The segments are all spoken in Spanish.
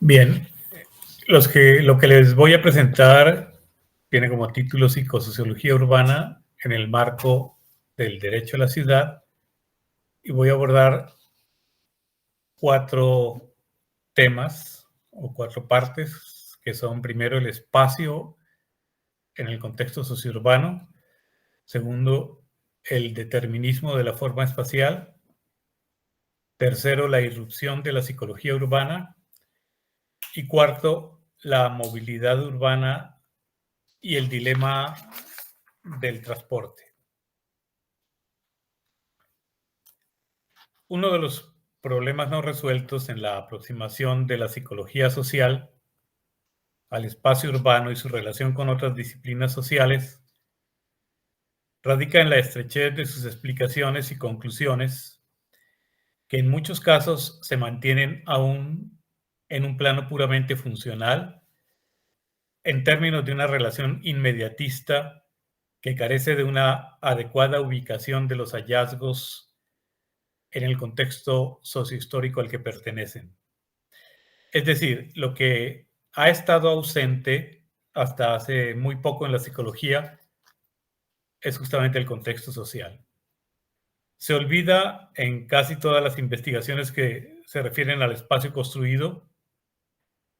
Bien, lo que les voy a presentar tiene como título Psicosociología Urbana en el marco del derecho a la ciudad, y voy a abordar 4 temas o 4 partes, que son: primero, el espacio en el contexto sociourbano; segundo, el determinismo de la forma espacial; tercero, la irrupción de la psicología urbana; y cuarto, la movilidad urbana y el dilema del transporte. Uno de los problemas no resueltos en la aproximación de la psicología social al espacio urbano y su relación con otras disciplinas sociales radica en la estrechez de sus explicaciones y conclusiones, que en muchos casos se mantienen aún en un plano puramente funcional, en términos de una relación inmediatista que carece de una adecuada ubicación de los hallazgos en el contexto sociohistórico al que pertenecen. Es decir, lo que ha estado ausente hasta hace muy poco en la psicología es justamente el contexto social. Se olvida en casi todas las investigaciones que se refieren al espacio construido,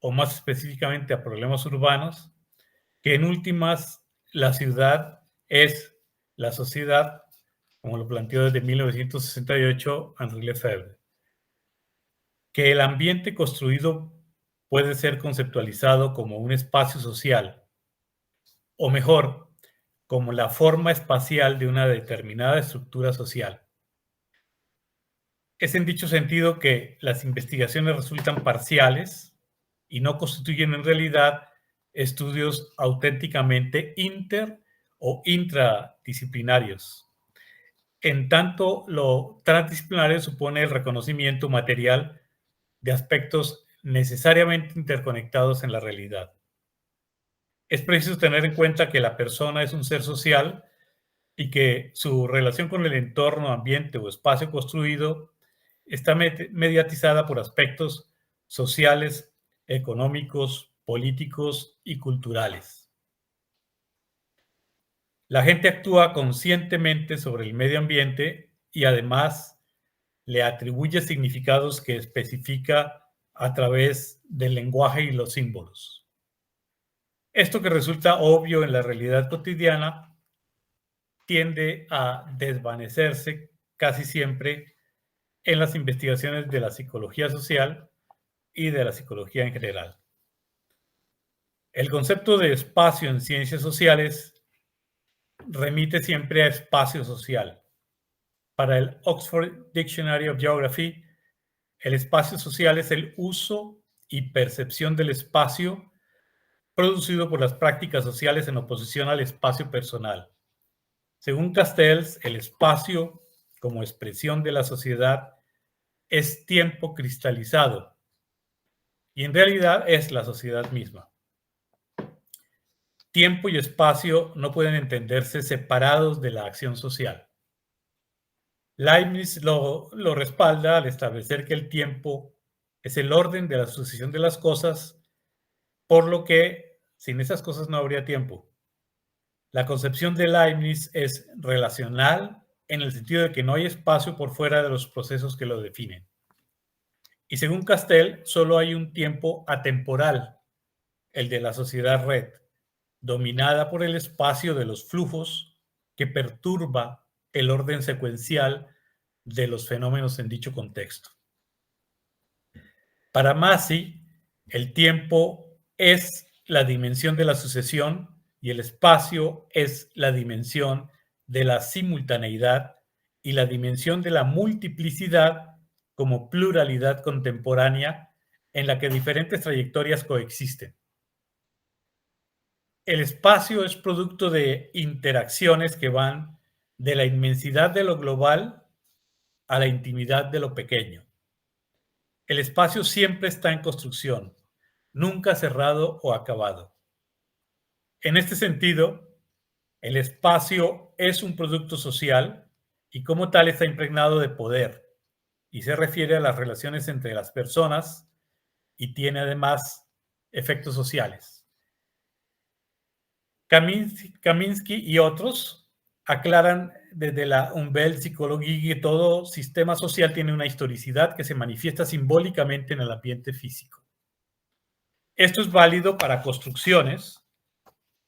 o más específicamente a problemas urbanos, que en últimas la ciudad es la sociedad, como lo planteó desde 1968 Henri Lefebvre, que el ambiente construido puede ser conceptualizado como un espacio social, o mejor, como la forma espacial de una determinada estructura social. Es en dicho sentido que las investigaciones resultan parciales y no constituyen en realidad estudios auténticamente inter o intradisciplinarios. En tanto, lo transdisciplinario supone el reconocimiento material de aspectos necesariamente interconectados en la realidad. Es preciso tener en cuenta que la persona es un ser social y que su relación con el entorno, ambiente o espacio construido está mediatizada por aspectos sociales, económicos, políticos y culturales. La gente actúa conscientemente sobre el medio ambiente y además le atribuye significados que especifica a través del lenguaje y los símbolos. Esto, que resulta obvio en la realidad cotidiana, tiende a desvanecerse casi siempre en las investigaciones de la psicología social y de la psicología en general. El concepto de espacio en ciencias sociales remite siempre a espacio social. Para el Oxford Dictionary of Geography, el espacio social es el uso y percepción del espacio producido por las prácticas sociales en oposición al espacio personal. Según Castells, el espacio, como expresión de la sociedad, es tiempo cristalizado, y en realidad es la sociedad misma. Tiempo y espacio no pueden entenderse separados de la acción social. Leibniz lo respalda al establecer que el tiempo es el orden de la sucesión de las cosas, por lo que sin esas cosas no habría tiempo. La concepción de Leibniz es relacional en el sentido de que no hay espacio por fuera de los procesos que lo definen. Y según Castell, solo hay un tiempo atemporal, el de la sociedad red, dominada por el espacio de los flujos que perturba el orden secuencial de los fenómenos en dicho contexto. Para Massey, el tiempo es la dimensión de la sucesión y el espacio es la dimensión de la simultaneidad y la dimensión de la multiplicidad como pluralidad contemporánea en la que diferentes trayectorias coexisten. El espacio es producto de interacciones que van de la inmensidad de lo global a la intimidad de lo pequeño. El espacio siempre está en construcción, nunca cerrado o acabado. En este sentido, el espacio es un producto social y como tal está impregnado de poder, y se refiere a las relaciones entre las personas y tiene además efectos sociales. Kaminsky y otros aclaran desde la Umweltpsychologie que todo sistema social tiene una historicidad que se manifiesta simbólicamente en el ambiente físico. Esto es válido para construcciones,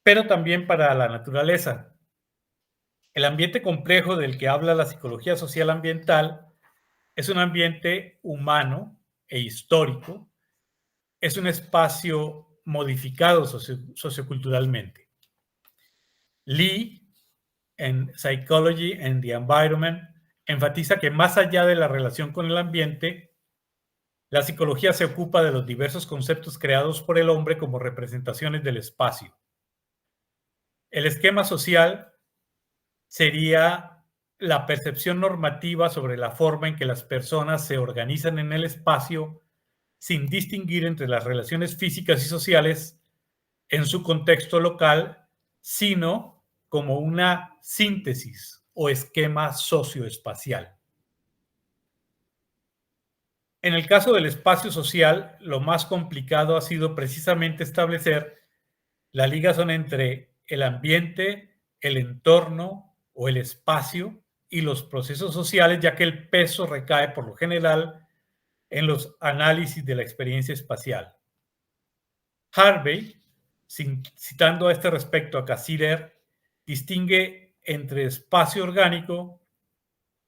pero también para la naturaleza. El ambiente complejo del que habla la psicología social ambiental es un ambiente humano e histórico, es un espacio modificado socioculturalmente. Lee, en Psychology and the Environment, enfatiza que más allá de la relación con el ambiente, la psicología se ocupa de los diversos conceptos creados por el hombre como representaciones del espacio. El esquema social sería la percepción normativa sobre la forma en que las personas se organizan en el espacio sin distinguir entre las relaciones físicas y sociales en su contexto local, sino como una síntesis o esquema socioespacial. En el caso del espacio social, lo más complicado ha sido precisamente establecer la ligación entre el ambiente, el entorno o el espacio y los procesos sociales, ya que el peso recae por lo general en los análisis de la experiencia espacial. Harvey, citando a este respecto a Cassirer, distingue entre espacio orgánico,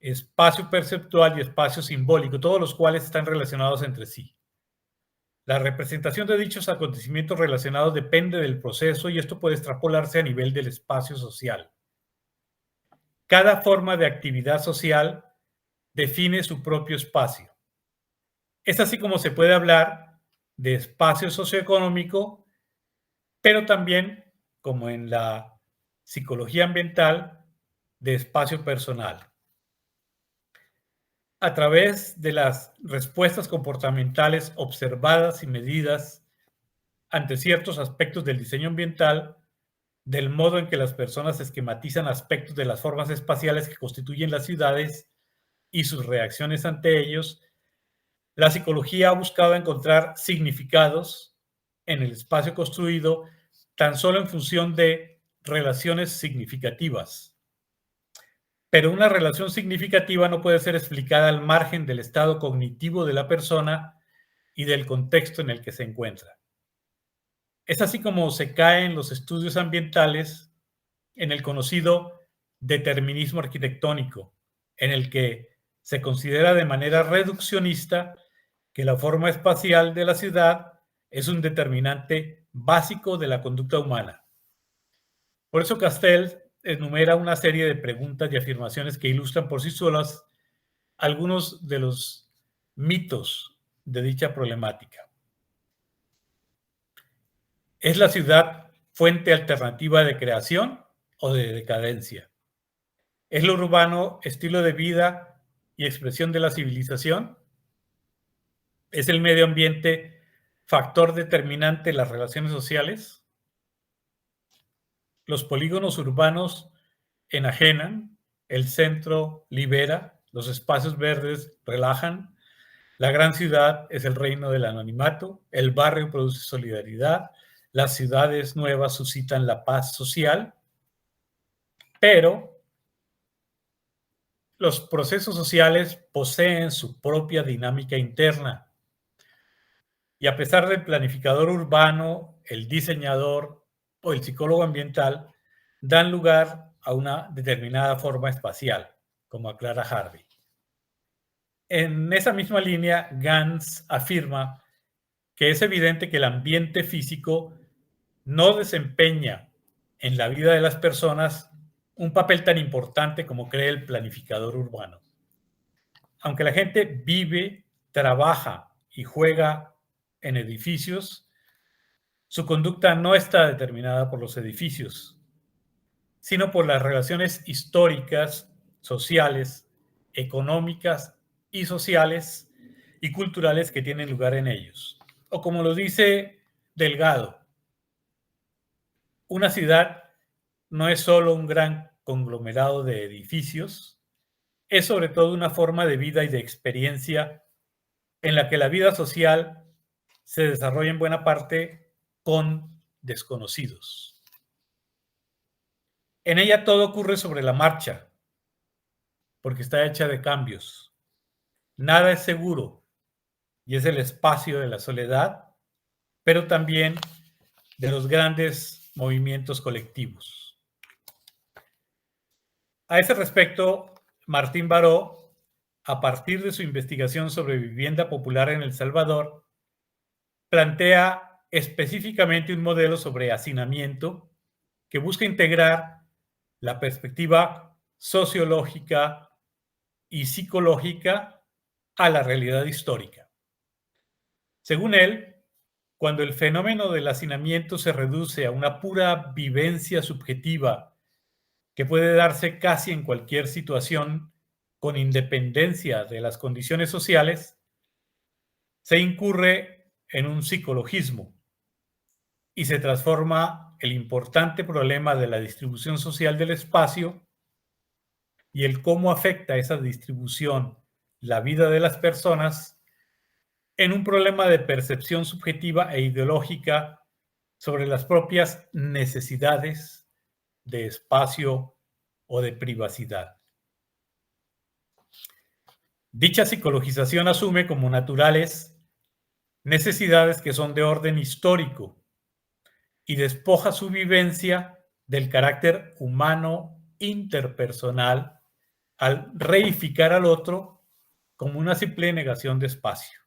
espacio perceptual y espacio simbólico, todos los cuales están relacionados entre sí. La representación de dichos acontecimientos relacionados depende del proceso y esto puede extrapolarse a nivel del espacio social. Cada forma de actividad social define su propio espacio. Es así como se puede hablar de espacio socioeconómico, pero también, como en la psicología ambiental, de espacio personal. A través de las respuestas comportamentales observadas y medidas ante ciertos aspectos del diseño ambiental, del modo en que las personas esquematizan aspectos de las formas espaciales que constituyen las ciudades y sus reacciones ante ellos, la psicología ha buscado encontrar significados en el espacio construido tan solo en función de relaciones significativas. Pero una relación significativa no puede ser explicada al margen del estado cognitivo de la persona y del contexto en el que se encuentra. Es así como se cae en los estudios ambientales en el conocido determinismo arquitectónico, en el que se considera de manera reduccionista que la forma espacial de la ciudad es un determinante básico de la conducta humana. Por eso Castells enumera una serie de preguntas y afirmaciones que ilustran por sí solas algunos de los mitos de dicha problemática. ¿Es la ciudad fuente alternativa de creación o de decadencia? ¿Es lo urbano estilo de vida y expresión de la civilización? ¿Es el medio ambiente factor determinante en las relaciones sociales? Los polígonos urbanos enajenan, el centro libera, los espacios verdes relajan, la gran ciudad es el reino del anonimato, el barrio produce solidaridad, las ciudades nuevas suscitan la paz social, pero los procesos sociales poseen su propia dinámica interna. Y a pesar del planificador urbano, el diseñador o el psicólogo ambiental dan lugar a una determinada forma espacial, como aclara Harvey. En esa misma línea, Gans afirma que es evidente que el ambiente físico no desempeña en la vida de las personas un papel tan importante como cree el planificador urbano. Aunque la gente vive, trabaja y juega en edificios, su conducta no está determinada por los edificios, sino por las relaciones históricas, sociales, económicas y sociales y culturales que tienen lugar en ellos. O como lo dice Delgado, una ciudad no es solo un gran conglomerado de edificios, es sobre todo una forma de vida y de experiencia en la que la vida social se desarrolla en buena parte con desconocidos. En ella todo ocurre sobre la marcha, porque está hecha de cambios. Nada es seguro, y es el espacio de la soledad, pero también de los grandes movimientos colectivos. A ese respecto, Martín Baró, a partir de su investigación sobre vivienda popular en El Salvador, plantea específicamente un modelo sobre hacinamiento que busca integrar la perspectiva sociológica y psicológica a la realidad histórica. Según él, cuando el fenómeno del hacinamiento se reduce a una pura vivencia subjetiva que puede darse casi en cualquier situación con independencia de las condiciones sociales, se incurre en un psicologismo y se transforma el importante problema de la distribución social del espacio y el cómo afecta esa distribución la vida de las personas en un problema de percepción subjetiva e ideológica sobre las propias necesidades de espacio o de privacidad. Dicha psicologización asume como naturales necesidades que son de orden histórico y despoja su vivencia del carácter humano interpersonal al reificar al otro como una simple negación de espacio,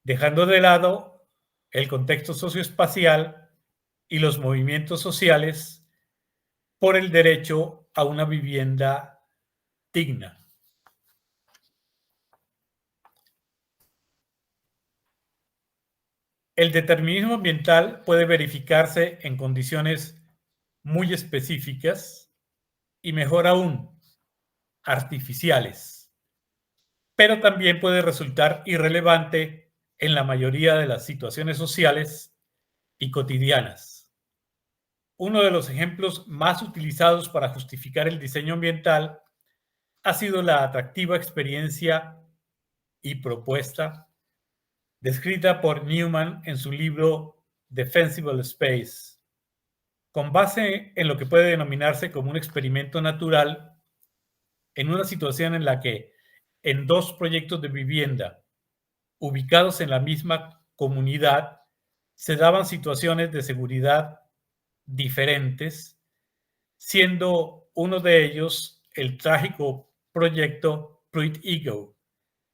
dejando de lado el contexto socioespacial y los movimientos sociales por el derecho a una vivienda digna. El determinismo ambiental puede verificarse en condiciones muy específicas y, mejor aún, artificiales, pero también puede resultar irrelevante en la mayoría de las situaciones sociales y cotidianas. Uno de los ejemplos más utilizados para justificar el diseño ambiental ha sido la atractiva experiencia y propuesta descrita por Newman en su libro Defensible Space. Con base en lo que puede denominarse como un experimento natural, en una situación en la que en dos proyectos de vivienda ubicados en la misma comunidad se daban situaciones de seguridad diferentes, siendo uno de ellos el trágico proyecto Pruitt Eagle,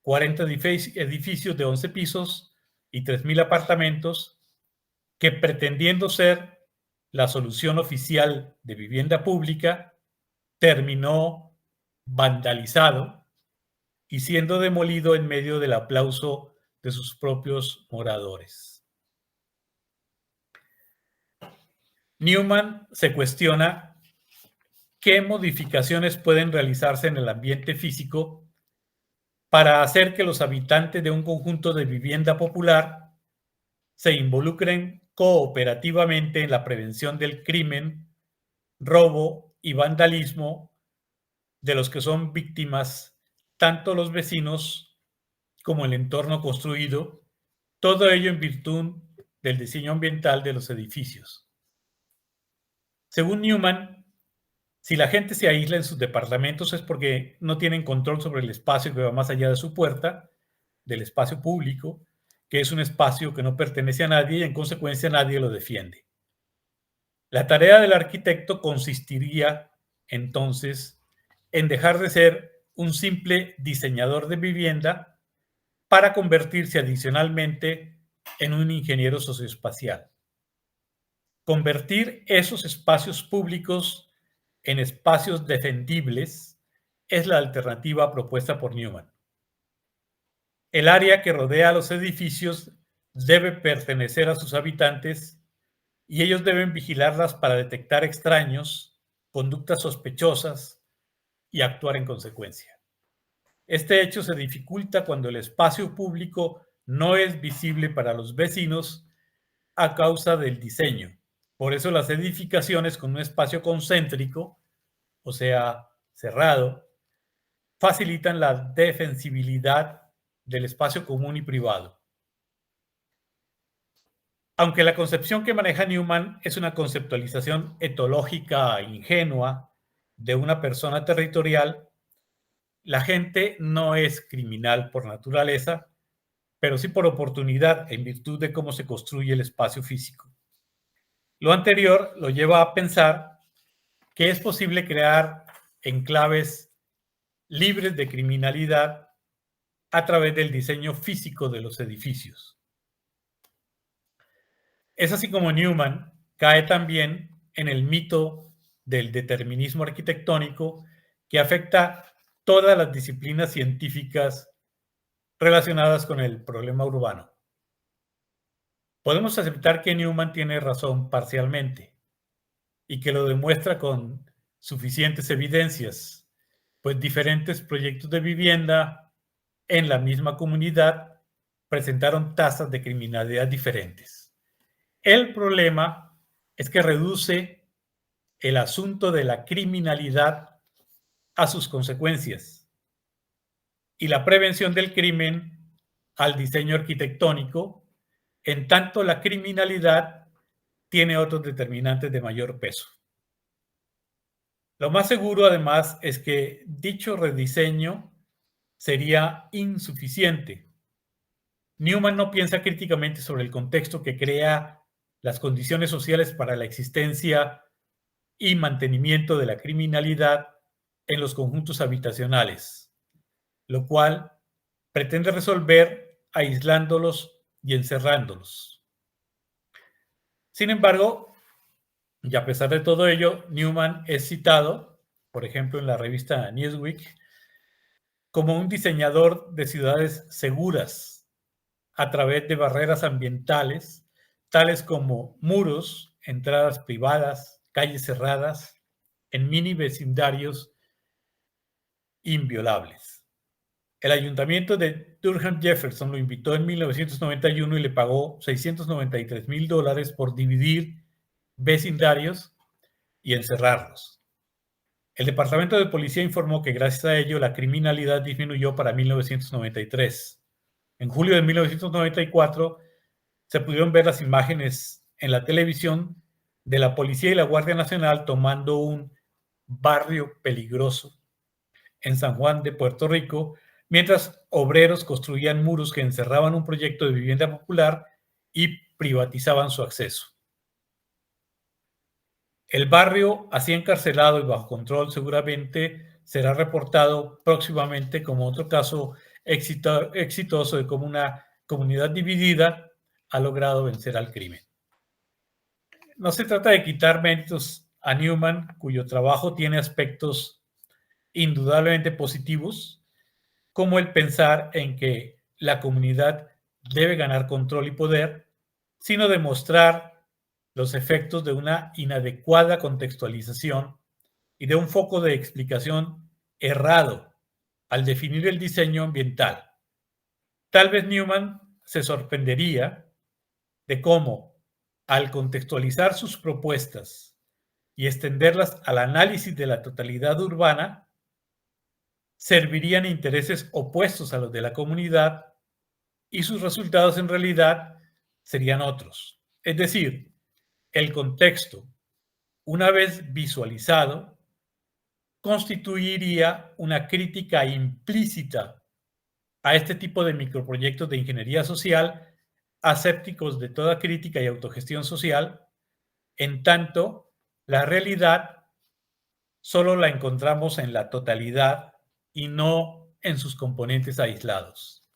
40 edificios de 11 pisos y 3,000 apartamentos, que pretendiendo ser la solución oficial de vivienda pública, terminó vandalizado y siendo demolido en medio del aplauso de sus propios moradores. Newman se cuestiona qué modificaciones pueden realizarse en el ambiente físico para hacer que los habitantes de un conjunto de vivienda popular se involucren cooperativamente en la prevención del crimen, robo y vandalismo de los que son víctimas tanto los vecinos como el entorno construido, todo ello en virtud del diseño ambiental de los edificios. Según Newman, si la gente se aísla en sus departamentos es porque no tienen control sobre el espacio que va más allá de su puerta, del espacio público, que es un espacio que no pertenece a nadie y en consecuencia nadie lo defiende. La tarea del arquitecto consistiría entonces en dejar de ser un simple diseñador de vivienda para convertirse adicionalmente en un ingeniero socioespacial. Convertir esos espacios públicos en espacios defendibles es la alternativa propuesta por Newman. El área que rodea a los edificios debe pertenecer a sus habitantes y ellos deben vigilarlas para detectar extraños, conductas sospechosas y actuar en consecuencia. Este hecho se dificulta cuando el espacio público no es visible para los vecinos a causa del diseño. Por eso las edificaciones con un espacio concéntrico, o sea, cerrado, facilitan la defensibilidad del espacio común y privado. Aunque la concepción que maneja Newman es una conceptualización etológica ingenua de una persona territorial, la gente no es criminal por naturaleza, pero sí por oportunidad en virtud de cómo se construye el espacio físico. Lo anterior lo lleva a pensar que es posible crear enclaves libres de criminalidad a través del diseño físico de los edificios. Es así como Newman cae también en el mito del determinismo arquitectónico que afecta todas las disciplinas científicas relacionadas con el problema urbano. Podemos aceptar que Newman tiene razón parcialmente y que lo demuestra con suficientes evidencias, pues diferentes proyectos de vivienda en la misma comunidad presentaron tasas de criminalidad diferentes. El problema es que reduce el asunto de la criminalidad a sus consecuencias y la prevención del crimen al diseño arquitectónico, en tanto la criminalidad tiene otros determinantes de mayor peso. Lo más seguro, además, es que dicho rediseño sería insuficiente. Newman no piensa críticamente sobre el contexto que crea las condiciones sociales para la existencia y mantenimiento de la criminalidad en los conjuntos habitacionales, lo cual pretende resolver aislándolos y encerrándolos. Sin embargo, y a pesar de todo ello, Newman es citado, por ejemplo, en la revista Newsweek, como un diseñador de ciudades seguras a través de barreras ambientales, tales como muros, entradas privadas, calles cerradas, en mini vecindarios inviolables. El ayuntamiento de Durham Jefferson lo invitó en 1991 y le pagó $693,000 por dividir vecindarios y encerrarlos. El Departamento de Policía informó que gracias a ello la criminalidad disminuyó para 1993. En julio de 1994 se pudieron ver las imágenes en la televisión de la policía y la Guardia Nacional tomando un barrio peligroso en San Juan de Puerto Rico, mientras obreros construían muros que encerraban un proyecto de vivienda popular y privatizaban su acceso. El barrio, así encarcelado y bajo control, seguramente será reportado próximamente como otro caso exitoso de cómo una comunidad dividida ha logrado vencer al crimen. No se trata de quitar méritos a Newman, cuyo trabajo tiene aspectos indudablemente positivos, como el pensar en que la comunidad debe ganar control y poder, sino demostrar los efectos de una inadecuada contextualización y de un foco de explicación errado al definir el diseño ambiental. Tal vez Newman se sorprendería de cómo, al contextualizar sus propuestas y extenderlas al análisis de la totalidad urbana, servirían intereses opuestos a los de la comunidad y sus resultados en realidad serían otros. Es decir, el contexto, una vez visualizado, constituiría una crítica implícita a este tipo de microproyectos de ingeniería social, asépticos de toda crítica y autogestión social, en tanto la realidad solo la encontramos en la totalidad y no en sus componentes aislados.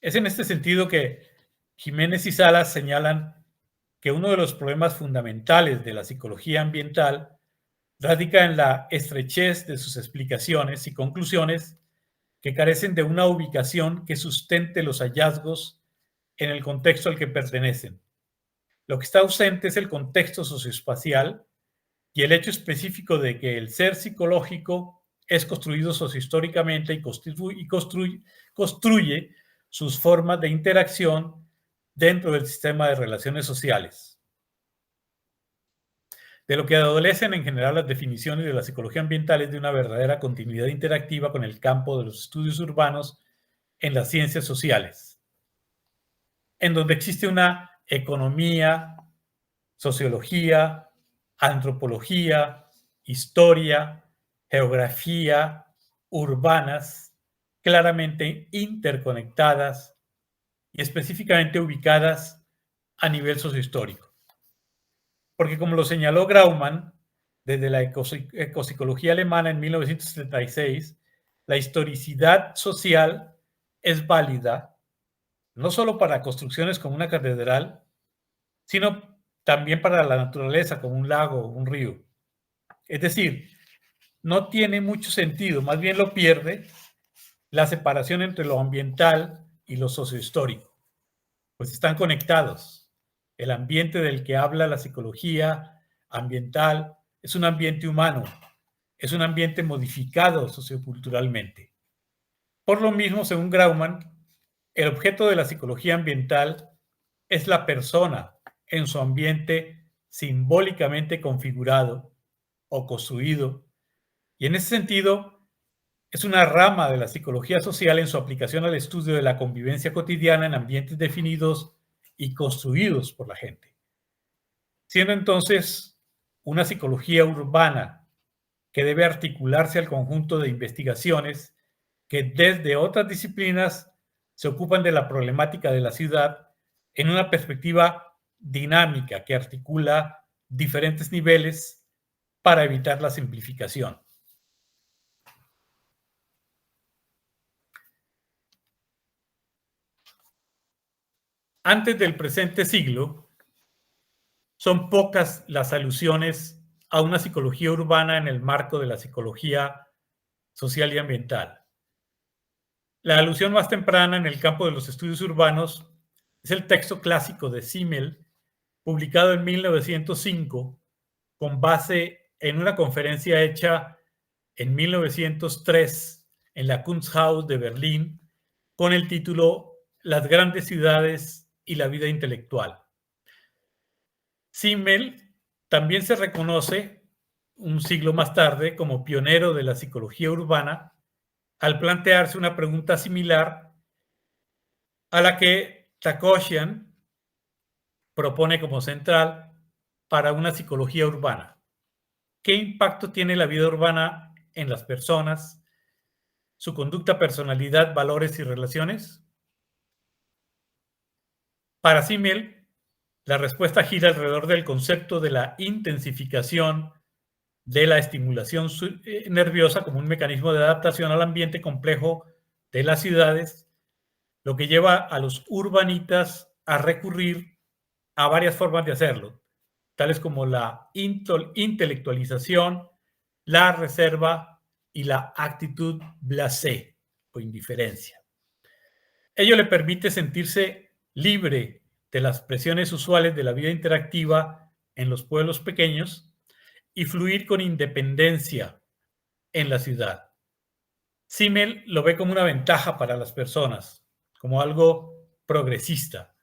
Es en este sentido que Jiménez y Salas señalan que uno de los problemas fundamentales de la psicología ambiental radica en la estrechez de sus explicaciones y conclusiones que carecen de una ubicación que sustente los hallazgos en el contexto al que pertenecen. Lo que está ausente es el contexto socioespacial y el hecho específico de que el ser psicológico es construido sociohistóricamente y construye sus formas de interacción dentro del sistema de relaciones sociales. De lo que adolecen en general las definiciones de la psicología ambiental es de una verdadera continuidad interactiva con el campo de los estudios urbanos en las ciencias sociales, en donde existe una economía, sociología, antropología, historia, geografía, urbanas, claramente interconectadas y específicamente ubicadas a nivel sociohistórico. Porque como lo señaló Grauman, desde la ecopsicología alemana en 1936, la historicidad social es válida no solo para construcciones como una catedral, sino también para la naturaleza, como un lago o un río. Es decir, no tiene mucho sentido, más bien lo pierde, la separación entre lo ambiental y lo sociohistórico, pues están conectados. El ambiente del que habla la psicología ambiental es un ambiente humano, es un ambiente modificado socioculturalmente. Por lo mismo, según Grauman, el objeto de la psicología ambiental es la persona en su ambiente simbólicamente configurado o construido, y en ese sentido es una rama de la psicología social en su aplicación al estudio de la convivencia cotidiana en ambientes definidos y construidos por la gente, siendo entonces una psicología urbana que debe articularse al conjunto de investigaciones que desde otras disciplinas se ocupan de la problemática de la ciudad en una perspectiva dinámica que articula diferentes niveles para evitar la simplificación. Antes del presente siglo, son pocas las alusiones a una psicología urbana en el marco de la psicología social y ambiental. La alusión más temprana en el campo de los estudios urbanos es el texto clásico de Simmel, publicado en 1905, con base en una conferencia hecha en 1903 en la Kunsthaus de Berlín, con el título Las grandes ciudades y la vida intelectual. Simmel también se reconoce un siglo más tarde como pionero de la psicología urbana al plantearse una pregunta similar a la que Tagosian propone como central para una psicología urbana. ¿Qué impacto tiene la vida urbana en las personas, su conducta, personalidad, valores y relaciones? Para Simmel, la respuesta gira alrededor del concepto de la intensificación de la estimulación nerviosa como un mecanismo de adaptación al ambiente complejo de las ciudades, lo que lleva a los urbanitas a recurrir a varias formas de hacerlo, tales como la intelectualización, la reserva y la actitud blasé o indiferencia. Ello le permite sentirse libre de las presiones usuales de la vida interactiva en los pueblos pequeños y fluir con independencia en la ciudad. Simmel lo ve como una ventaja para las personas, como algo progresista.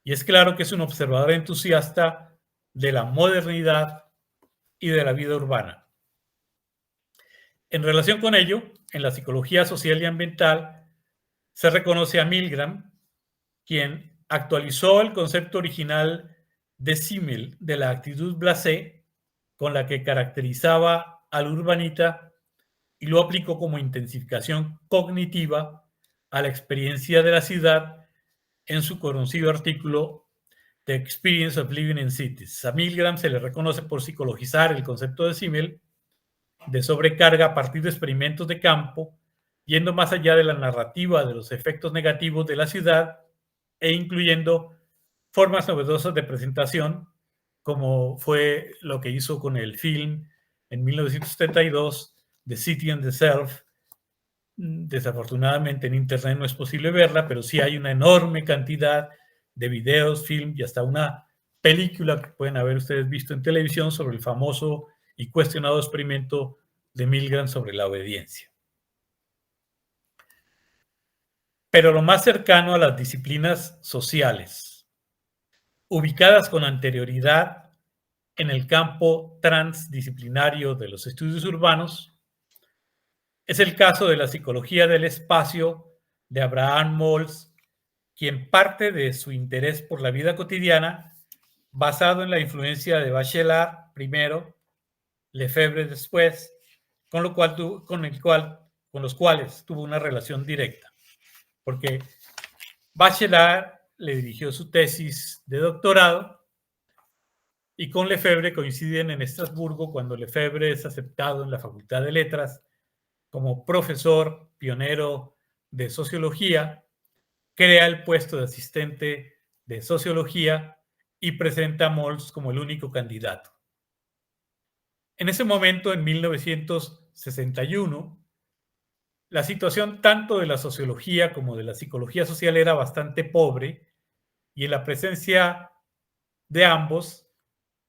Y es claro que es un observador entusiasta de la modernidad y de la vida urbana. En relación con ello, en la psicología social y ambiental se reconoce a Milgram, quien actualizó el concepto original de Simmel de la actitud blasé con la que caracterizaba al urbanita y lo aplicó como intensificación cognitiva a la experiencia de la ciudad en su conocido artículo The Experience of Living in Cities. A Milgram se le reconoce por psicologizar el concepto de Simmel de sobrecarga a partir de experimentos de campo, yendo más allá de la narrativa de los efectos negativos de la ciudad e incluyendo formas novedosas de presentación, como fue lo que hizo con el film en 1972, The City and the Self. Desafortunadamente en internet no es posible verla, pero sí hay una enorme cantidad de videos, film y hasta una película que pueden haber ustedes visto en televisión sobre el famoso y cuestionado experimento de Milgram sobre la obediencia. Pero lo más cercano a las disciplinas sociales, ubicadas con anterioridad en el campo transdisciplinario de los estudios urbanos, es el caso de la psicología del espacio de Abraham Mols, quien parte de su interés por la vida cotidiana basado en la influencia de Bachelard primero, Lefebvre después, con los cuales tuvo una relación directa, porque Bachelard le dirigió su tesis de doctorado y con Lefebvre coinciden en Estrasburgo cuando Lefebvre es aceptado en la Facultad de Letras como profesor pionero de sociología, crea el puesto de asistente de sociología y presenta a Moltke como el único candidato. En ese momento, en 1961, la situación tanto de la sociología como de la psicología social era bastante pobre y en la presencia de ambos,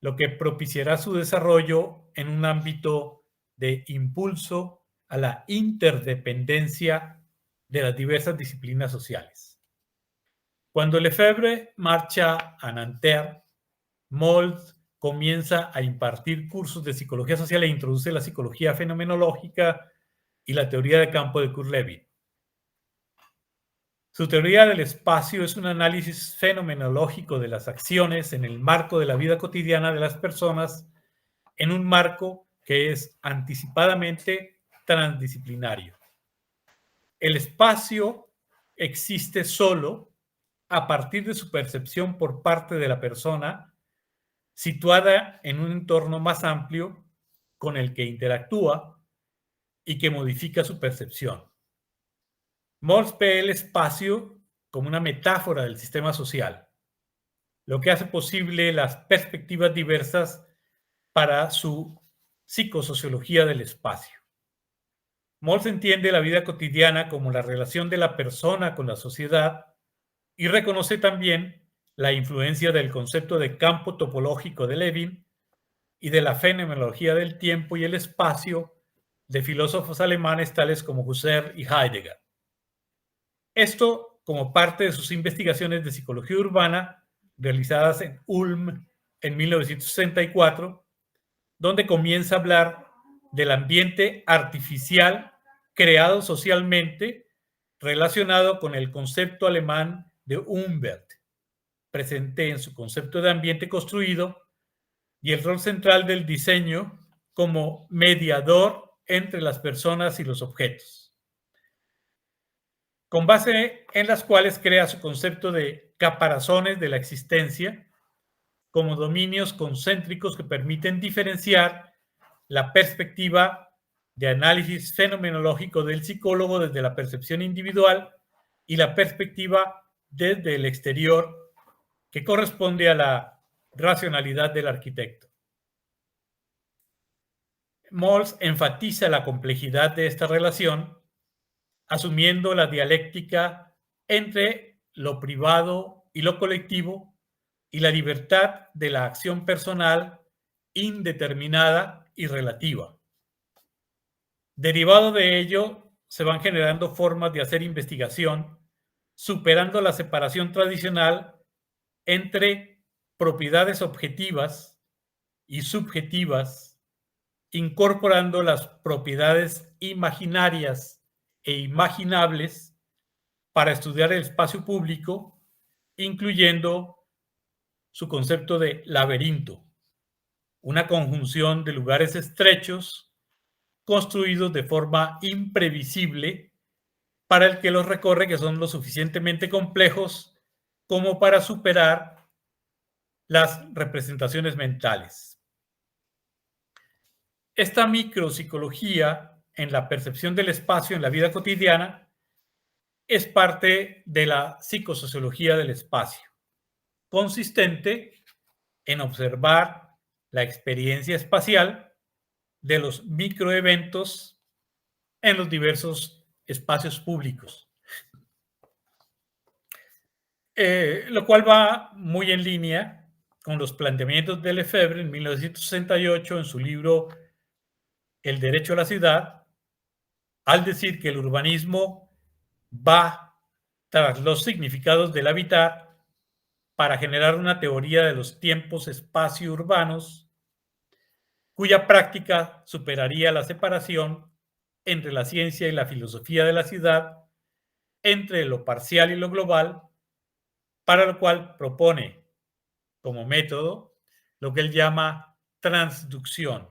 lo que propiciará su desarrollo en un ámbito de impulso a la interdependencia de las diversas disciplinas sociales. Cuando Lefebvre marcha a Nanterre, Moltke comienza a impartir cursos de psicología social e introduce la psicología fenomenológica y la teoría de campo de Kurt Lewin. Su teoría del espacio es un análisis fenomenológico de las acciones en el marco de la vida cotidiana de las personas, en un marco que es anticipadamente transdisciplinario. El espacio existe solo a partir de su percepción por parte de la persona, situada en un entorno más amplio con el que interactúa y que modifica su percepción. Moltke ve el espacio como una metáfora del sistema social, lo que hace posible las perspectivas diversas para su psicosociología del espacio. Moltke entiende la vida cotidiana como la relación de la persona con la sociedad y reconoce también la influencia del concepto de campo topológico de Lewin y de la fenomenología del tiempo y el espacio de filósofos alemanes tales como Husserl y Heidegger. Esto como parte de sus investigaciones de psicología urbana realizadas en Ulm en 1964, donde comienza a hablar del ambiente artificial creado socialmente relacionado con el concepto alemán de Umwelt, presente en su concepto de ambiente construido, y el rol central del diseño como mediador entre las personas y los objetos, con base en las cuales crea su concepto de caparazones de la existencia como dominios concéntricos que permiten diferenciar la perspectiva de análisis fenomenológico del psicólogo desde la percepción individual y la perspectiva desde el exterior que corresponde a la racionalidad del arquitecto. Moltke enfatiza la complejidad de esta relación, asumiendo la dialéctica entre lo privado y lo colectivo y la libertad de la acción personal indeterminada y relativa. Derivado de ello, se van generando formas de hacer investigación, superando la separación tradicional entre propiedades objetivas y subjetivas, incorporando las propiedades imaginarias e imaginables para estudiar el espacio público, incluyendo su concepto de laberinto, una conjunción de lugares estrechos construidos de forma imprevisible para el que los recorre, que son lo suficientemente complejos como para superar las representaciones mentales. Esta micropsicología en la percepción del espacio en la vida cotidiana es parte de la psicosociología del espacio, consistente en observar la experiencia espacial de los microeventos en los diversos espacios públicos, lo cual va muy en línea con los planteamientos de Lefebvre en 1968 en su libro El derecho a la ciudad, al decir que el urbanismo va tras los significados del habitar para generar una teoría de los tiempos espacio urbanos, cuya práctica superaría la separación entre la ciencia y la filosofía de la ciudad, entre lo parcial y lo global, para lo cual propone como método lo que él llama transducción,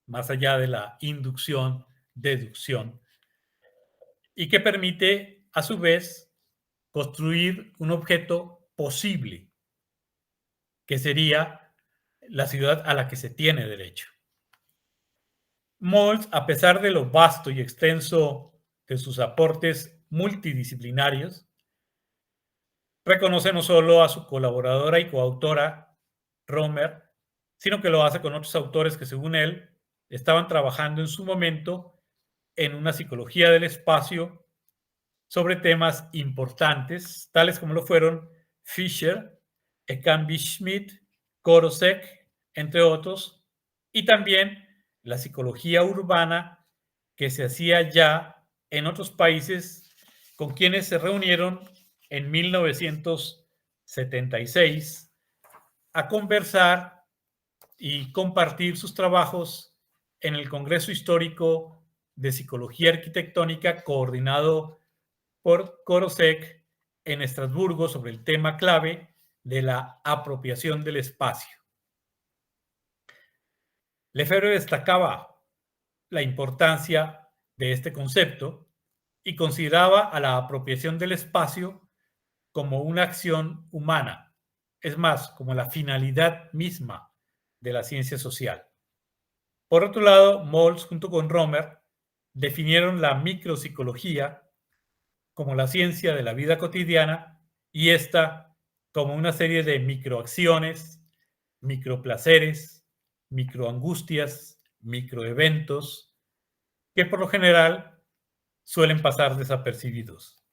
más allá de la inducción, deducción, y que permite, a su vez, construir un objeto posible, que sería la ciudad a la que se tiene derecho. Moltz, a pesar de lo vasto y extenso de sus aportes multidisciplinarios, reconoce no solo a su colaboradora y coautora, Romer, sino que lo hace con otros autores que, según él, estaban trabajando en su momento en una psicología del espacio sobre temas importantes, tales como lo fueron Fisher, Ekambi Schmidt, Korosek, entre otros, y también la psicología urbana que se hacía ya en otros países con quienes se reunieron en 1976 a conversar y compartir sus trabajos en el Congreso Histórico de Psicología Arquitectónica coordinado por Korosek en Estrasburgo sobre el tema clave de la apropiación del espacio. Lefebvre destacaba la importancia de este concepto y consideraba a la apropiación del espacio como una acción humana, es más, como la finalidad misma de la ciencia social. Por otro lado, Moltz junto con Romer definieron la micropsicología como la ciencia de la vida cotidiana y esta como una serie de microacciones, microplaceres, microangustias, microeventos, que por lo general suelen pasar desapercibidos.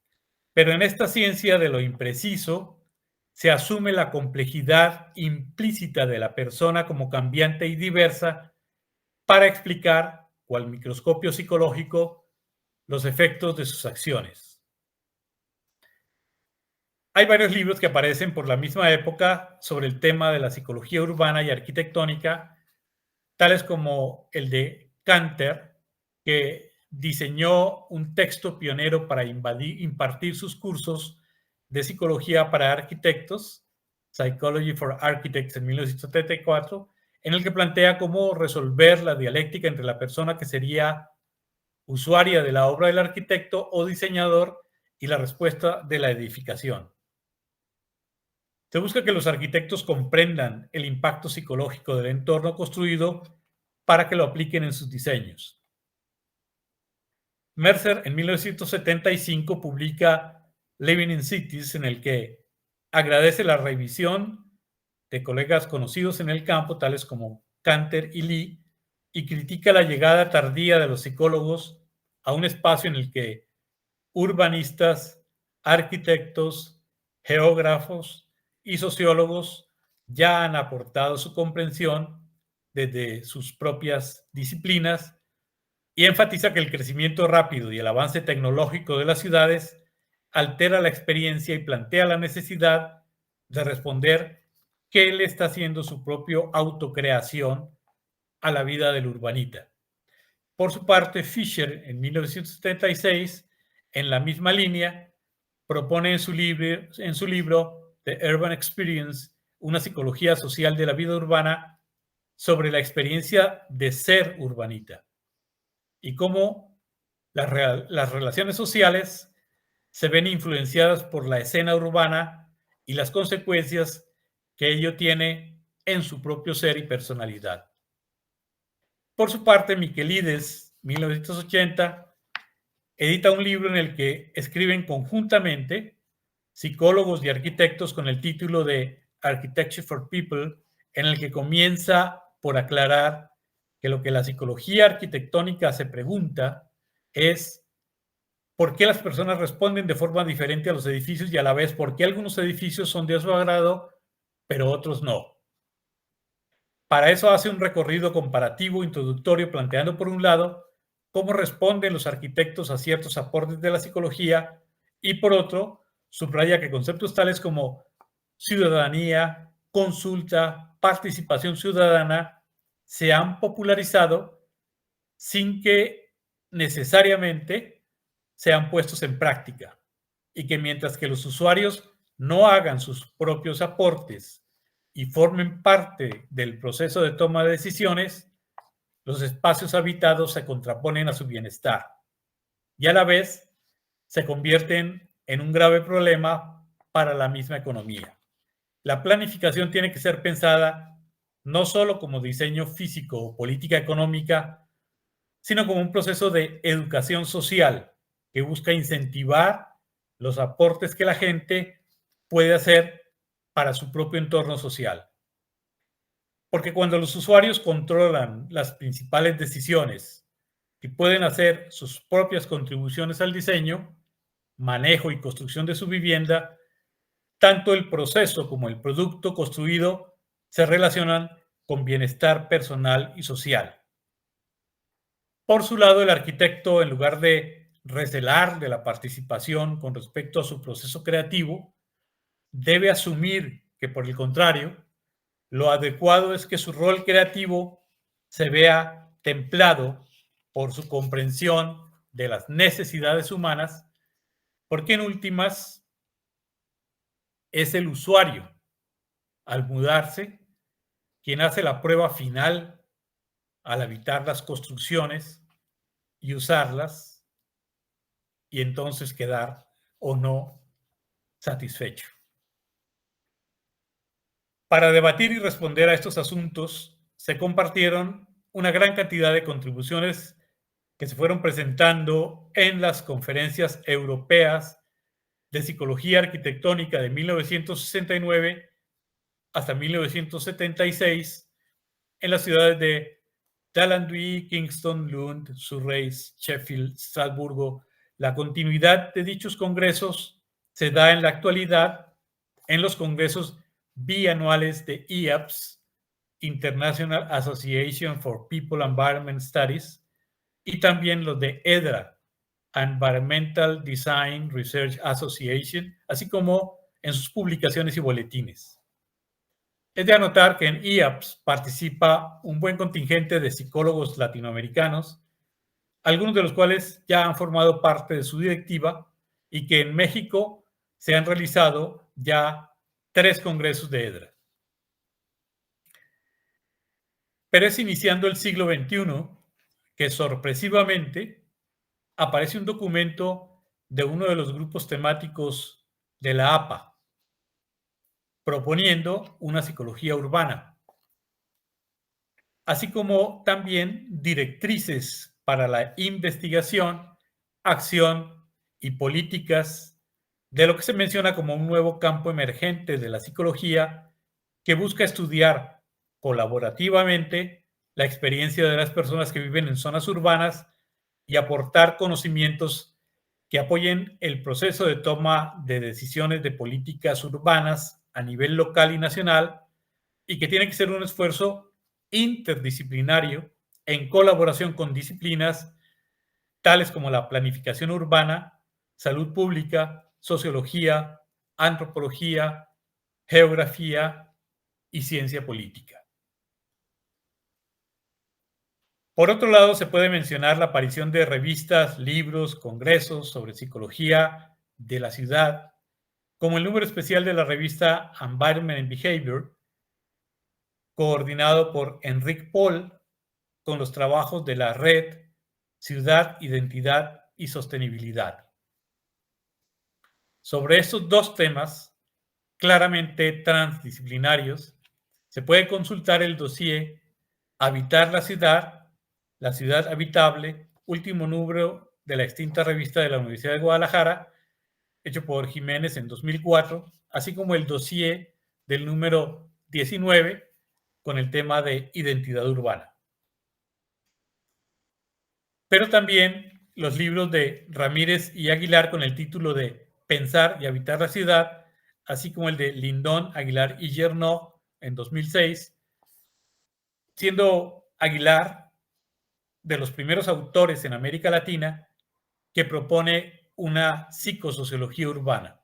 Pero en esta ciencia de lo impreciso se asume la complejidad implícita de la persona como cambiante y diversa para explicar, cual microscopio psicológico, los efectos de sus acciones. Hay varios libros que aparecen por la misma época sobre el tema de la psicología urbana y arquitectónica, tales como el de Canter, que diseñó un texto pionero para impartir sus cursos de psicología para arquitectos, Psychology for Architects, en 1974, en el que plantea cómo resolver la dialéctica entre la persona que sería usuaria de la obra del arquitecto o diseñador y la respuesta de la edificación. Se busca que los arquitectos comprendan el impacto psicológico del entorno construido para que lo apliquen en sus diseños. Mercer en 1975 publica Living in Cities, en el que agradece la revisión de colegas conocidos en el campo, tales como Canter y Lee, y critica la llegada tardía de los psicólogos a un espacio en el que urbanistas, arquitectos, geógrafos y sociólogos ya han aportado su comprensión desde sus propias disciplinas y enfatiza que el crecimiento rápido y el avance tecnológico de las ciudades altera la experiencia y plantea la necesidad de responder qué le está haciendo su propia autocreación a la vida del urbanita. Por su parte, Fisher, en 1976, en la misma línea, propone en su libro The Urban Experience, una psicología social de la vida urbana sobre la experiencia de ser urbanita y cómo las relaciones sociales se ven influenciadas por la escena urbana y las consecuencias que ello tiene en su propio ser y personalidad. Por su parte, Miquelides, 1980, edita un libro en el que escriben conjuntamente psicólogos y arquitectos con el título de Architecture for People, en el que comienza por aclarar que lo que la psicología arquitectónica se pregunta es por qué las personas responden de forma diferente a los edificios y a la vez por qué algunos edificios son de su agrado, pero otros no. Para eso hace un recorrido comparativo introductorio planteando, por un lado, cómo responden los arquitectos a ciertos aportes de la psicología y, por otro, subraya que conceptos tales como ciudadanía, consulta, participación ciudadana se han popularizado sin que necesariamente sean puestos en práctica y que mientras que los usuarios no hagan sus propios aportes y formen parte del proceso de toma de decisiones, los espacios habitados se contraponen a su bienestar y a la vez se convierten en un grave problema para la misma economía. La planificación tiene que ser pensada no solo como diseño físico o política económica, sino como un proceso de educación social que busca incentivar los aportes que la gente puede hacer para su propio entorno social. Porque cuando los usuarios controlan las principales decisiones y pueden hacer sus propias contribuciones al diseño, manejo y construcción de su vivienda, tanto el proceso como el producto construido se relacionan con bienestar personal y social. Por su lado, el arquitecto, en lugar de recelar de la participación con respecto a su proceso creativo, debe asumir que, por el contrario, lo adecuado es que su rol creativo se vea templado por su comprensión de las necesidades humanas, porque en últimas es el usuario, al mudarse, quien hace la prueba final al habitar las construcciones y usarlas, y entonces quedar o no satisfecho. Para debatir y responder a estos asuntos, se compartieron una gran cantidad de contribuciones que se fueron presentando en las conferencias europeas de psicología arquitectónica de 1969 hasta 1976 en las ciudades de Talandui, Kingston, Lund, Surrey, Sheffield, Estrasburgo. La continuidad de dichos congresos se da en la actualidad en los congresos bianuales de IAPS, International Association for People Environment Studies, y también los de EDRA, Environmental Design Research Association, así como en sus publicaciones y boletines. Es de anotar que en IAPS participa un buen contingente de psicólogos latinoamericanos, algunos de los cuales ya han formado parte de su directiva, y que en México se han realizado ya 3 congresos de EDRA. Pero es iniciando el siglo XXI que sorpresivamente aparece un documento de uno de los grupos temáticos de la APA, proponiendo una psicología urbana, así como también directrices para la investigación, acción y políticas de lo que se menciona como un nuevo campo emergente de la psicología que busca estudiar colaborativamente la experiencia de las personas que viven en zonas urbanas y aportar conocimientos que apoyen el proceso de toma de decisiones de políticas urbanas a nivel local y nacional, y que tiene que ser un esfuerzo interdisciplinario en colaboración con disciplinas tales como la planificación urbana, salud pública, sociología, antropología, geografía y ciencia política. Por otro lado, se puede mencionar la aparición de revistas, libros, congresos sobre psicología de la ciudad, como el número especial de la revista Environment and Behavior, coordinado por Enrique Paul, con los trabajos de la red Ciudad, Identidad y Sostenibilidad. Sobre estos dos temas, claramente transdisciplinarios, se puede consultar el dossier Habitar la ciudad habitable, último número de la extinta revista de la Universidad de Guadalajara, hecho por Jiménez en 2004, así como el dossier del número 19 con el tema de identidad urbana. Pero también los libros de Ramírez y Aguilar con el título de Pensar y habitar la ciudad, así como el de Lindón, Aguilar y Gernot en 2006, siendo Aguilar de los primeros autores en América Latina que propone una psicosociología urbana.